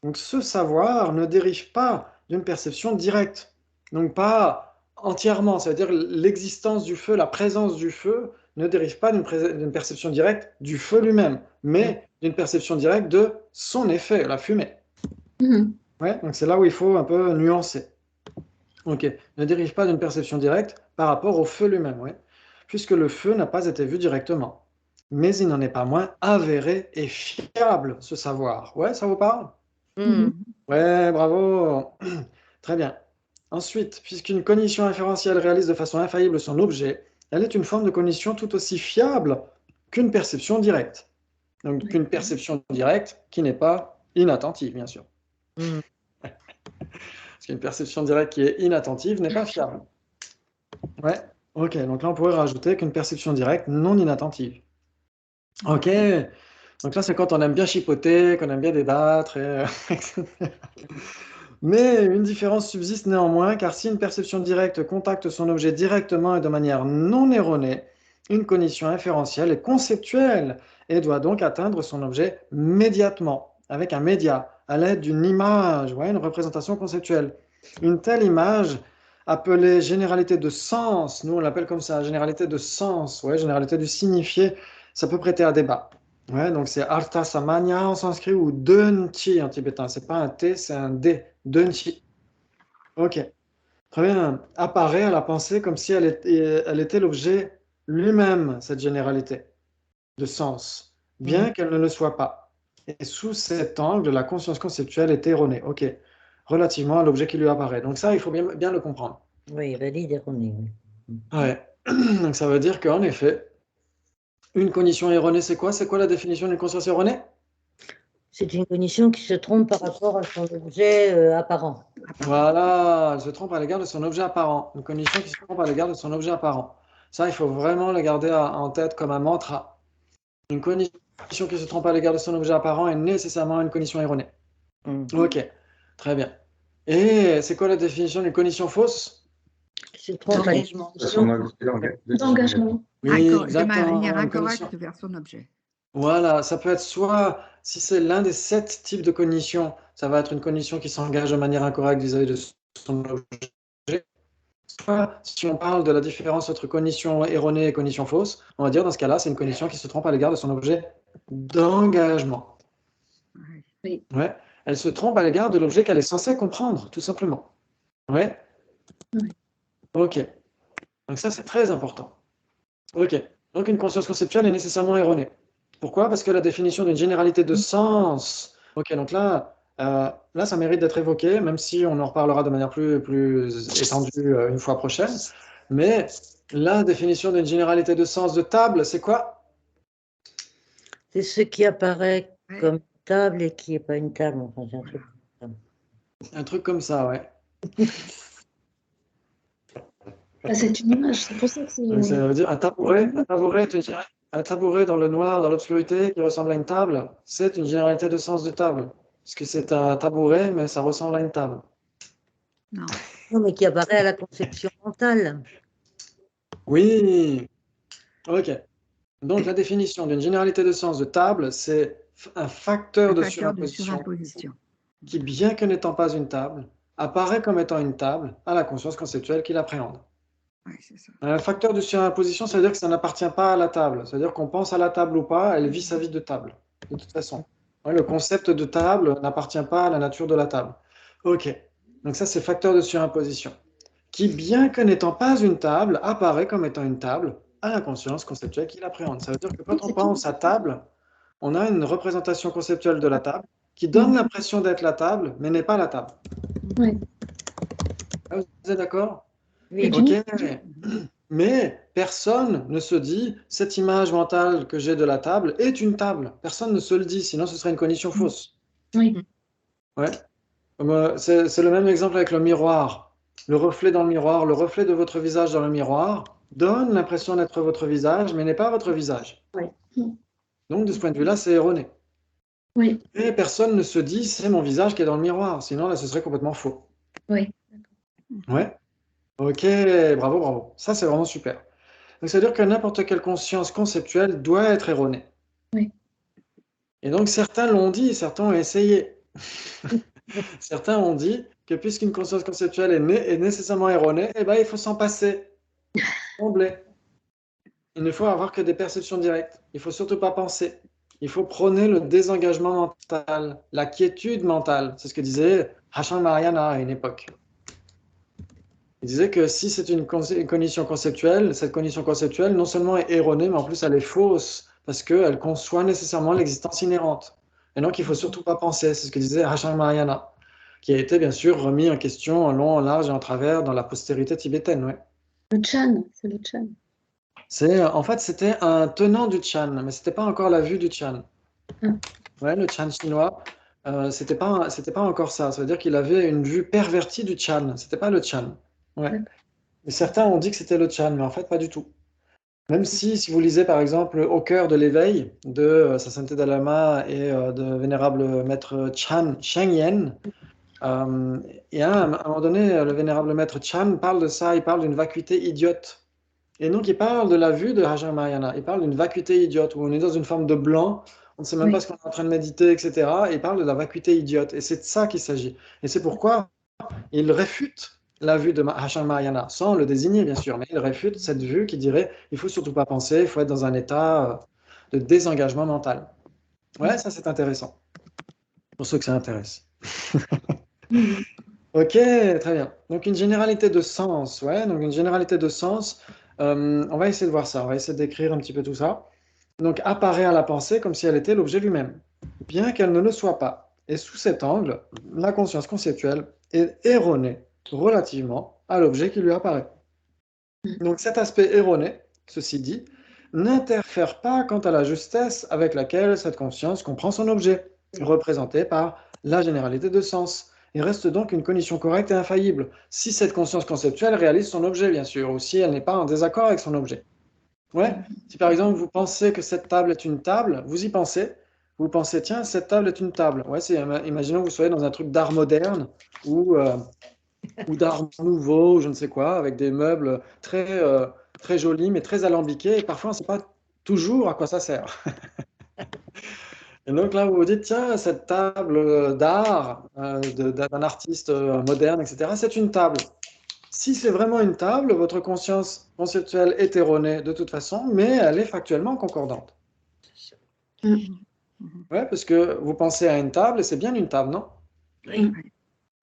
Donc ce savoir ne dérive pas d'une perception directe. Donc pas entièrement, c'est-à-dire l'existence du feu, la présence du feu ne dérive pas d'une perception directe du feu lui-même, mais d'une perception directe de son effet, la fumée. Mhm. Ouais, donc c'est là où il faut un peu nuancer. Ok, ne dérive pas d'une perception directe par rapport au feu lui-même, ouais, puisque le feu n'a pas été vu directement. Mais il n'en est pas moins avéré et fiable, ce savoir. Ouais, ça vous parle? Mhm. Ouais, bravo. Très bien. Ensuite, puisqu'une cognition inférentielle réalise de façon infaillible son objet, elle est une forme de cognition tout aussi fiable qu'une perception directe. Donc, qu'une perception directe qui n'est pas inattentive, bien sûr. Mhm. Parce qu'une perception directe qui est inattentive n'est pas fiable. Ouais, ok. Donc là, on pourrait rajouter qu'une perception directe non inattentive. Ok. Donc là, c'est quand on aime bien chipoter, qu'on aime bien débattre, etc. Mais une différence subsiste néanmoins, car si une perception directe contacte son objet directement et de manière non erronée, une cognition inférentielle est conceptuelle et doit donc atteindre son objet médiatement, avec un média, à l'aide d'une image, ouais, une représentation conceptuelle. Une telle image appelée généralité de sens. Nous, on l'appelle comme ça, généralité de sens. Ouais, généralité du signifié. Ça peut prêter à débat. Ouais, donc c'est artha samanya en sanskrit ou denchi en tibétain. C'est pas un T, c'est un D. Denchi. Ok. Très bien. Apparaît à la pensée comme si elle était l'objet lui-même, cette généralité de sens, bien qu'elle ne le soit pas. Et sous cet angle, la conscience conceptuelle est erronée. Ok. Relativement à l'objet qui lui apparaît. Donc ça, il faut bien le comprendre. Oui, valide erroné. Oui. Ouais. Donc ça veut dire qu'en effet, une cognition erronée, c'est quoi? C'est quoi la définition d'une conscience erronée? C'est une cognition qui se trompe par rapport à son objet apparent. Voilà, elle se trompe à l'égard de son objet apparent. Une cognition qui se trompe à l'égard de son objet apparent. Ça, il faut vraiment le garder en tête comme un mantra. Une cognition qui se trompe à l'égard de son objet apparent est nécessairement une cognition erronée. Ok, très bien. Et c'est quoi la définition d'une cognition fausse? Qui se trompe à D'engagement. D'engagement. Oui, De exactement. manière Une incorrecte cognition. vers son objet. Voilà, ça peut être soit, si c'est l'un des 7 types de cognition, ça va être une cognition qui s'engage de manière incorrecte vis-à-vis de son objet. Soit, si on parle de la différence entre cognition erronée et cognition fausse, on va dire dans ce cas-là, c'est une cognition qui se trompe à l'égard de son objet d'engagement. Oui. Ouais. Elle se trompe à l'égard de l'objet qu'elle est censée comprendre, tout simplement. Ouais. Oui. Ok. Donc ça, c'est très important. Ok. Donc une conscience conceptuelle est nécessairement erronée. Pourquoi? Parce que la définition d'une généralité de sens. Ok, donc là, ça mérite d'être évoqué, même si on en reparlera de manière plus étendue une fois prochaine. Mais la définition d'une généralité de sens de table, c'est quoi? C'est ce qui apparaît Ouais. comme une table et qui n'est pas une table. Enfin, c'est un truc comme ça. Un truc comme ça, ouais. Ah, c'est une image, c'est pour ça que c'est. Donc, ça veut dire un tabouret, tu dirais, un tabouret dans le noir, dans l'obscurité, qui ressemble à une table, c'est une généralité de sens de table. Parce que c'est un tabouret, mais ça ressemble à une table. Non. Non, mais qui apparaît à la conception mentale. Oui. Ok. Donc, la définition d'une généralité de sens de table, c'est un facteur de surimposition qui, bien que n'étant pas une table, apparaît comme étant une table à la conscience conceptuelle qui l'appréhende. Ouais, c'est ça. Un facteur de surimposition, ça veut dire que ça n'appartient pas à la table. Ça veut dire qu'on pense à la table ou pas, elle vit sa vie de table, de toute façon. Ouais, le concept de table n'appartient pas à la nature de la table. Ok. Donc ça, c'est facteur de surimposition, qui, bien que n'étant pas une table, apparaît comme étant une table à la conscience conceptuelle qui l'appréhende. Ça veut dire que quand on pense à table, on a une représentation conceptuelle de la table qui donne l'impression d'être la table, mais n'est pas la table. Oui. Vous êtes d'accord? Oui. Ok. Mais personne ne se dit cette image mentale que j'ai de la table est une table. Personne ne se le dit, sinon ce serait une cognition fausse. Oui. Ouais. C'est le même exemple avec le miroir. Le reflet dans le miroir, le reflet de votre visage dans le miroir donne l'impression d'être votre visage, mais n'est pas votre visage. Oui. Donc de ce point de vue-là, c'est erroné. Oui. Et personne ne se dit c'est mon visage qui est dans le miroir, sinon là ce serait complètement faux. Oui. Ouais. Ok, bravo, bravo. Ça c'est vraiment super. Donc ça veut dire que n'importe quelle conscience conceptuelle doit être erronée. Oui. Et donc certains l'ont dit, certains ont essayé. Certains ont dit que puisqu'une conscience conceptuelle est nécessairement erronée, eh ben, il faut s'en passer. Comblé. Il ne faut avoir que des perceptions directes. Il ne faut surtout pas penser. Il faut prôner le désengagement mental, la quiétude mentale. C'est ce que disait Hachang Mahayana à une époque. Il disait que si c'est une cognition conceptuelle, cette cognition conceptuelle non seulement est erronée, mais en plus elle est fausse, parce qu'elle conçoit nécessairement l'existence inhérente. Et donc il ne faut surtout pas penser, c'est ce que disait Hachang Mahayana, qui a été bien sûr remis en question en long, en large et en travers dans la postérité tibétaine. Ouais. Le Chan, c'est le Chan. En fait, c'était un tenant du Chan, mais ce n'était pas encore la vue du Chan. Ouais, le Chan chinois, c'était pas encore ça. Ça veut dire qu'il avait une vue pervertie du Chan, ce n'était pas le Chan. Ouais. Et certains ont dit que c'était le Chan, mais en fait, pas du tout. Même si vous lisez par exemple Au cœur de l'éveil de Sa Sainteté Dalai Lama et de vénérable maître Chan Shengyen, et à un moment donné, le vénérable maître Chan parle de ça, il parle d'une vacuité idiote. Et donc, il parle de la vue de Hachang Mahayana, il parle d'une vacuité idiote, où on est dans une forme de blanc, on ne sait même pas ce qu'on est en train de méditer, etc. Et il parle de la vacuité idiote. Et c'est de ça qu'il s'agit. Et c'est pourquoi il réfute la vue de Hashan Mahayana, sans le désigner bien sûr, mais il réfute cette vue qui dirait il faut surtout pas penser, il faut être dans un état de désengagement mental. Ouais, ça c'est intéressant, pour ceux que ça intéresse. Ok, très bien. Donc une généralité de sens, ouais, donc une généralité de sens, on va essayer de voir ça, on va essayer d'écrire un petit peu tout ça. Donc apparaît à la pensée comme si elle était l'objet lui-même, bien qu'elle ne le soit pas. Et sous cet angle, la conscience conceptuelle est erronée relativement à l'objet qui lui apparaît. Donc cet aspect erroné, ceci dit, n'interfère pas quant à la justesse avec laquelle cette conscience comprend son objet, représenté par la généralité de sens. Il reste donc une condition correcte et infaillible, si cette conscience conceptuelle réalise son objet, bien sûr, ou si elle n'est pas en désaccord avec son objet. Ouais, si par exemple vous pensez que cette table est une table, vous y pensez, vous pensez, tiens, cette table est une table. Ouais, imaginons que vous soyez dans un truc d'art moderne ou d'art nouveau, je ne sais quoi, avec des meubles très jolis, mais très alambiqués, et parfois on ne sait pas toujours à quoi ça sert. Et donc là, vous vous dites, tiens, cette table d'art d'un artiste moderne, etc., c'est une table. Si c'est vraiment une table, votre conscience conceptuelle est erronée de toute façon, mais elle est factuellement concordante. Ouais, parce que vous pensez à une table, et c'est bien une table, non? Oui.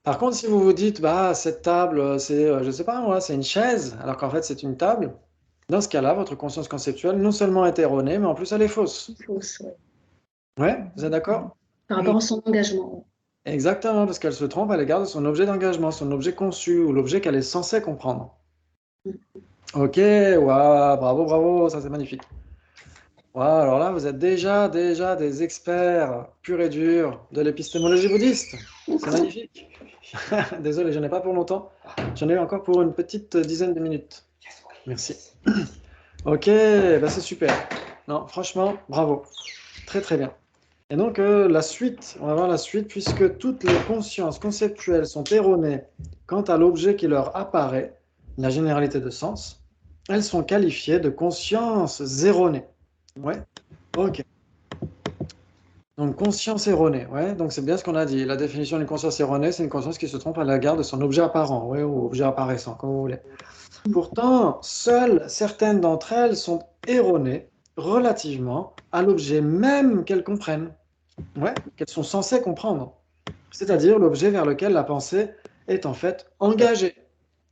Par contre, si vous vous dites, bah, cette table, c'est, je sais pas moi, c'est une chaise, alors qu'en fait c'est une table, dans ce cas-là, votre conscience conceptuelle non seulement est erronée, mais en plus elle est fausse. Fausse, ouais. Ouais, vous êtes d'accord? Par rapport à son engagement. Exactement, parce qu'elle se trompe à l'égard de son objet d'engagement, son objet conçu, ou l'objet qu'elle est censée comprendre. Ok, waouh, bravo, bravo, ça c'est magnifique. Waouh, alors là, vous êtes déjà des experts purs et durs de l'épistémologie bouddhiste. C'est magnifique. Désolé, je n'en ai pas pour longtemps. J'en ai encore pour une petite dizaine de minutes. Merci. Ok, bah c'est super. Non, franchement, bravo. Très très bien. Et donc la suite, on va voir la suite, puisque toutes les consciences conceptuelles sont erronées quant à l'objet qui leur apparaît, la généralité de sens, elles sont qualifiées de consciences erronées. Ouais, ok. Donc conscience erronée, ouais, donc c'est bien ce qu'on a dit. La définition d'une conscience erronée, c'est une conscience qui se trompe à l'égard de son objet apparent, ouais, ou objet apparaissant, comme vous voulez. Pourtant, seules certaines d'entre elles sont erronées relativement à l'objet même qu'elles comprennent, ouais, qu'elles sont censées comprendre, c'est-à-dire l'objet vers lequel la pensée est en fait engagée.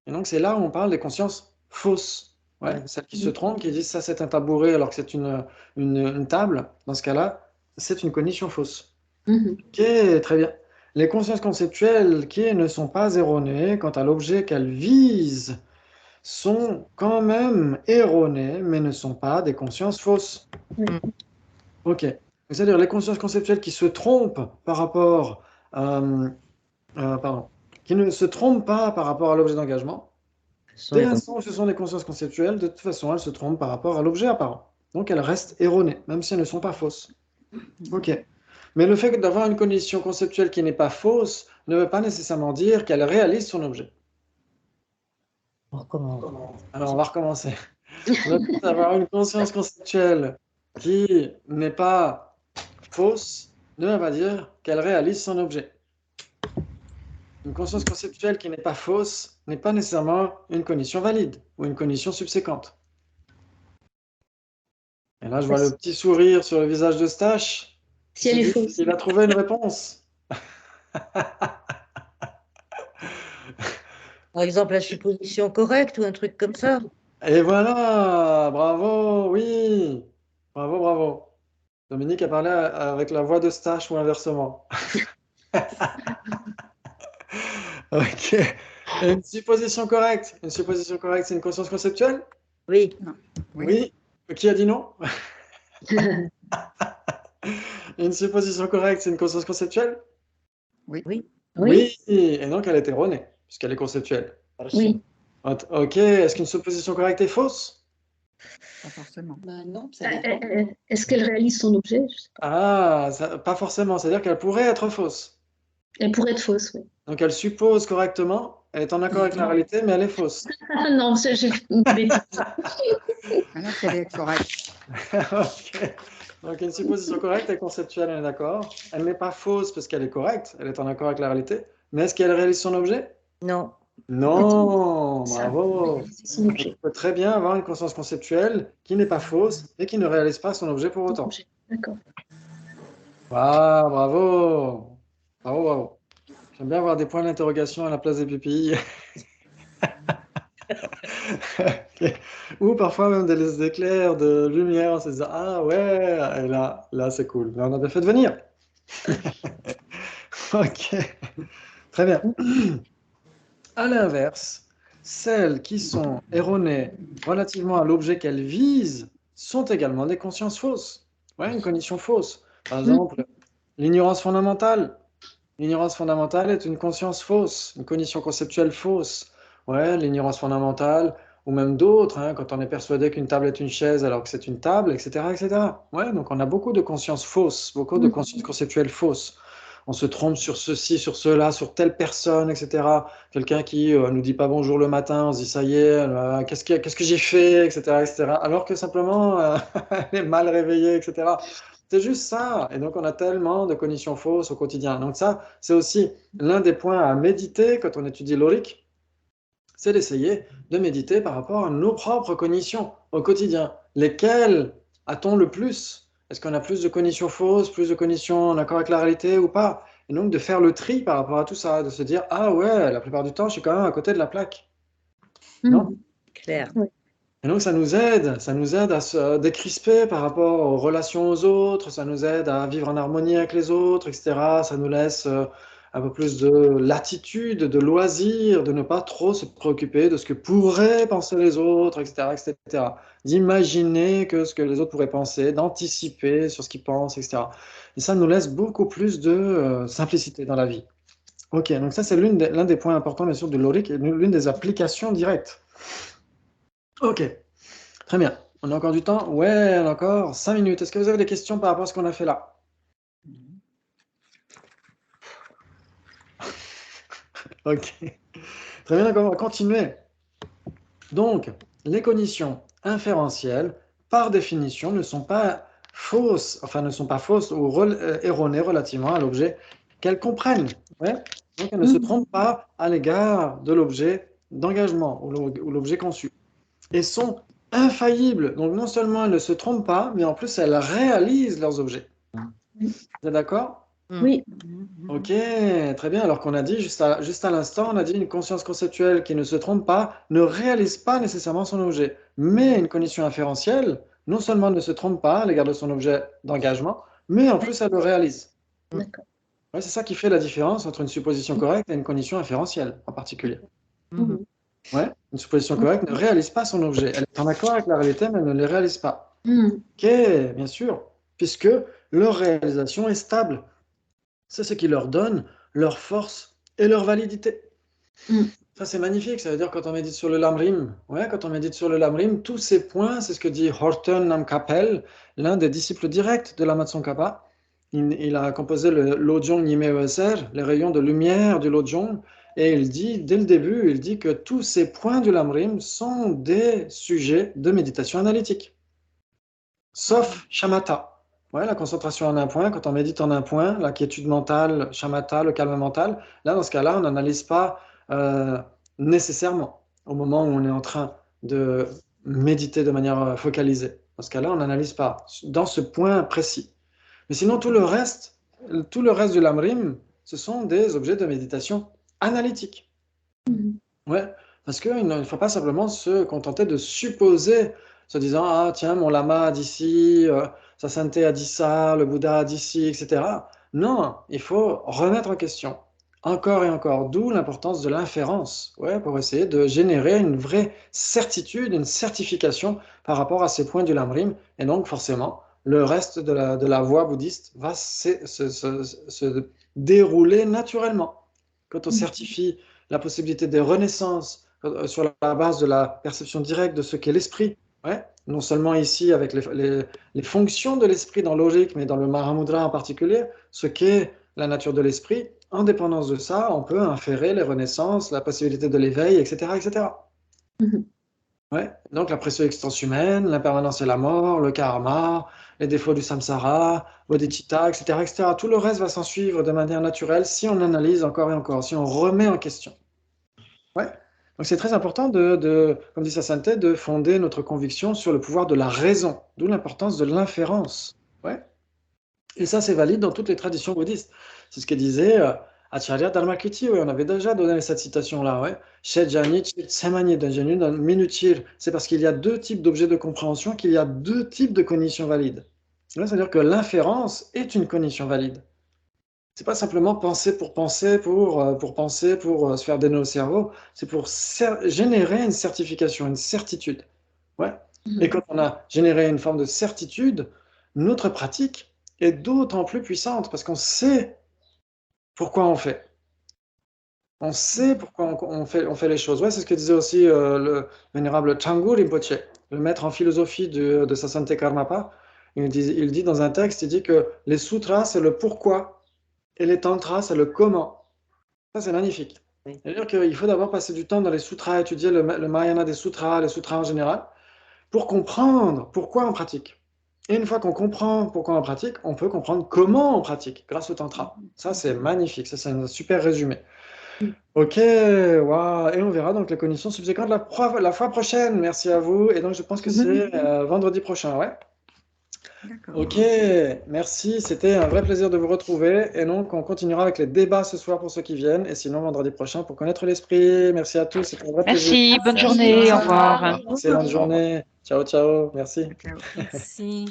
Et donc c'est là où on parle des consciences fausses, ouais, celles qui se trompent, qui disent ça c'est un tabouret alors que c'est une table. Dans ce cas-là, c'est une cognition fausse. Ok, très bien. Les consciences conceptuelles qui ne sont pas erronées quant à l'objet qu'elles visent sont quand même erronées, mais ne sont pas des consciences fausses. Ok. C'est-à-dire les consciences conceptuelles qui se trompent par rapport, pardon, qui ne se trompent pas par rapport à l'objet d'engagement. Dès l'instant où ce sont des consciences conceptuelles, de toute façon, elles se trompent par rapport à l'objet apparent. Donc elles restent erronées, même si elles ne sont pas fausses. Ok. Mais le fait d'avoir une cognition conceptuelle qui n'est pas fausse ne veut pas nécessairement dire qu'elle réalise son objet. Alors on va recommencer. Le fait d'avoir une conscience conceptuelle qui n'est pas fausse ne veut pas dire qu'elle réalise son objet. Une conscience conceptuelle qui n'est pas fausse n'est pas nécessairement une cognition valide ou une cognition subséquente. Et là, je vois le petit sourire sur le visage de Stache. Si elle est fausse. Il a trouvé une réponse. Par exemple, la supposition correcte ou un truc comme ça. Et voilà, bravo, oui, bravo, bravo. Dominique a parlé avec la voix de Stache ou inversement. Ok. Et une supposition correcte. Une supposition correcte, c'est une conscience conceptuelle? Oui. Oui. Qui a dit non? Une supposition correcte, c'est une conscience conceptuelle? Oui. Oui. Et donc elle est erronée, puisqu'elle est conceptuelle. Oui. Ok. Est-ce qu'une supposition correcte est fausse? Pas forcément. Bah non, ça dépend. Est-ce qu'elle réalise son objet? Je sais pas. Ah, pas forcément. C'est-à-dire qu'elle pourrait être fausse. Elle pourrait être fausse, oui. Donc elle suppose correctement, elle est en accord avec la réalité, mais elle est fausse. Ah non, j'ai une bêtise. Alors qu'elle est correcte. Ok. Donc une supposition correcte est conceptuelle, on est d'accord. Elle n'est pas fausse parce qu'elle est correcte, elle est en accord avec la réalité. Mais est-ce qu'elle réalise son objet? Non. Non, Ça, bravo. c'est son objet. On peut très bien avoir une conscience conceptuelle qui n'est pas fausse et qui ne réalise pas son objet pour Son autant. objet. D'accord. Ah, bravo. Bravo, bravo. J'aime bien avoir des points d'interrogation à la place des pupilles. Ok. Ou parfois même des éclairs de lumière en se disant ah ouais, et là c'est cool. Là, on a bien fait de venir. Ok, très bien. À l'inverse, celles qui sont erronées relativement à l'objet qu'elles visent sont également des consciences fausses. Ouais, une cognition fausse. Par exemple, l'ignorance fondamentale. L'ignorance fondamentale est une conscience fausse, une cognition conceptuelle fausse. Ouais, l'ignorance fondamentale, ou même d'autres, hein, quand on est persuadé qu'une table est une chaise alors que c'est une table, etc., etc. Ouais, donc on a beaucoup de consciences fausses, beaucoup de consciences conceptuelles fausses. On se trompe sur ceci, sur cela, sur telle personne, etc. Quelqu'un qui nous dit pas bonjour le matin, on se dit ça y est, qu'est-ce que j'ai fait, etc., etc. Alors que simplement, elle est mal réveillée, etc. C'est juste ça. Et donc, on a tellement de cognitions fausses au quotidien. Donc ça, c'est aussi l'un des points à méditer quand on étudie l'oric, c'est d'essayer de méditer par rapport à nos propres cognitions au quotidien. Lesquelles a-t-on le plus? Est-ce qu'on a plus de cognitions fausses, plus de cognitions en accord avec la réalité ou pas? Et donc, de faire le tri par rapport à tout ça, de se dire, ah ouais, la plupart du temps, je suis quand même à côté de la plaque. Non? Clair. Et donc, ça nous aide à se décrisper par rapport aux relations aux autres, ça nous aide à vivre en harmonie avec les autres, etc. Ça nous laisse un peu plus de latitude, de loisir, de ne pas trop se préoccuper de ce que pourraient penser les autres, etc., etc. D'imaginer que ce que les autres pourraient penser, d'anticiper sur ce qu'ils pensent, etc. Et ça nous laisse beaucoup plus de simplicité dans la vie. Ok, donc ça, c'est l'un des points importants, bien sûr, de l'ORIC et l'une des applications directes. Ok. Très bien. On a encore du temps? Ouais, on a encore 5 minutes. Est-ce que vous avez des questions par rapport à ce qu'on a fait là? Ok. Très bien, d'accord, on va continuer. Donc, les cognitions inférentielles, par définition, ne sont pas fausses, ou erronées relativement à l'objet qu'elles comprennent. Ouais. Donc, elles ne se trompent pas à l'égard de l'objet d'engagement ou l'objet conçu. Et sont infaillibles. Donc non seulement elles ne se trompent pas, mais en plus elles réalisent leurs objets. Vous êtes d'accord? Oui. Ok, très bien. Alors qu'on a dit juste à l'instant, on a dit une conscience conceptuelle qui ne se trompe pas ne réalise pas nécessairement son objet. Mais une cognition inférentielle, non seulement ne se trompe pas à l'égard de son objet d'engagement, mais en plus elle le réalise. D'accord. Ouais, c'est ça qui fait la différence entre une supposition correcte et une cognition inférentielle en particulier. Ouais, une supposition correcte ne réalise pas son objet. Elle est en accord avec la réalité, mais elle ne le réalise pas. Ok, bien sûr, puisque leur réalisation est stable. C'est ce qui leur donne leur force et leur validité. Ça, c'est magnifique. Ça veut dire quand on médite sur le Lamrim, ouais, quand on médite sur le Lamrim, tous ces points, c'est ce que dit Horton Nam Kapel, l'un des disciples directs de l'Ama Tsongkhapa. Il a composé le Lojong Nyime Weser, les rayons de lumière du Lojong, et il dit, dès le début, il dit que tous ces points du Lamrim sont des sujets de méditation analytique. Sauf shamatha. Ouais, la concentration en un point, quand on médite en un point, la quiétude mentale, shamatha, le calme mental, là, dans ce cas-là, on n'analyse pas nécessairement au moment où on est en train de méditer de manière focalisée. Dans ce cas-là, on n'analyse pas dans ce point précis. Mais sinon, tout le reste du Lamrim, ce sont des objets de méditation analytique. Ouais, parce qu'il ne faut pas simplement se contenter de supposer, se disant, ah tiens, mon lama a dit ci, sa sainteté a dit ça, le Bouddha a dit ci, etc. Non, il faut remettre en question, encore et encore, d'où l'importance de l'inférence, ouais, pour essayer de générer une vraie certitude, une certification par rapport à ces points du Lamrim, et donc forcément, le reste de la voie bouddhiste va se dérouler naturellement. Quand on certifie la possibilité des renaissances sur la base de la perception directe de ce qu'est l'esprit. Ouais. Non seulement ici avec les fonctions de l'esprit dans logique, mais dans le Mahamudra en particulier, ce qu'est la nature de l'esprit. En dépendance de ça, on peut inférer les renaissances, la possibilité de l'éveil, etc., etc. Ouais. Donc la pression existence humaine, l'impermanence et la mort, le karma, les défauts du samsara, bodhicitta, etc., etc. Tout le reste va s'en suivre de manière naturelle si on analyse encore et encore, si on remet en question. Ouais. Donc c'est très important comme dit Sassante, de fonder notre conviction sur le pouvoir de la raison, d'où l'importance de l'inférence. Ouais. Et ça, c'est valide dans toutes les traditions bouddhistes. C'est ce que disait Acharya Dharmakirti, ouais, on avait déjà donné cette citation-là. Ouais. Shejani Tsemani Danjanu dans Minutir. C'est parce qu'il y a deux types d'objets de compréhension qu'il y a deux types de cognition valides. Ouais, c'est-à-dire que l'inférence est une cognition valide. C'est pas simplement penser pour penser, pour se faire donner au cerveau. C'est pour générer une certification, une certitude. Ouais. Et quand on a généré une forme de certitude, notre pratique est d'autant plus puissante parce qu'on sait pourquoi on fait. On sait pourquoi on fait les choses. Ouais, c'est ce que disait aussi le vénérable Changu Rinpoche, le maître en philosophie de Sassante Karmapa. Il dit dans un texte, il dit que les sutras, c'est le pourquoi. Et les tantras, c'est le comment. Ça, c'est magnifique. Oui. C'est-à-dire qu'il faut d'abord passer du temps dans les sutras, étudier le Mahayana des sutras, les sutras en général, pour comprendre pourquoi on pratique. Et une fois qu'on comprend pourquoi on pratique, on peut comprendre comment on pratique grâce au tantra. Ça, c'est magnifique. Ça, c'est un super résumé. Ok, waouh. Et on verra donc les conditions subséquentes la fois prochaine. Merci à vous. Et donc, je pense que c'est vendredi prochain, ouais. D'accord. Ok, merci. C'était un vrai plaisir de vous retrouver. Et donc, on continuera avec les débats ce soir pour ceux qui viennent. Et sinon, vendredi prochain pour connaître l'esprit. Merci à tous. C'était un vrai plaisir. Merci, bonne journée, au revoir. Excellente journée. Ciao, ciao. Merci. Ciao. Merci.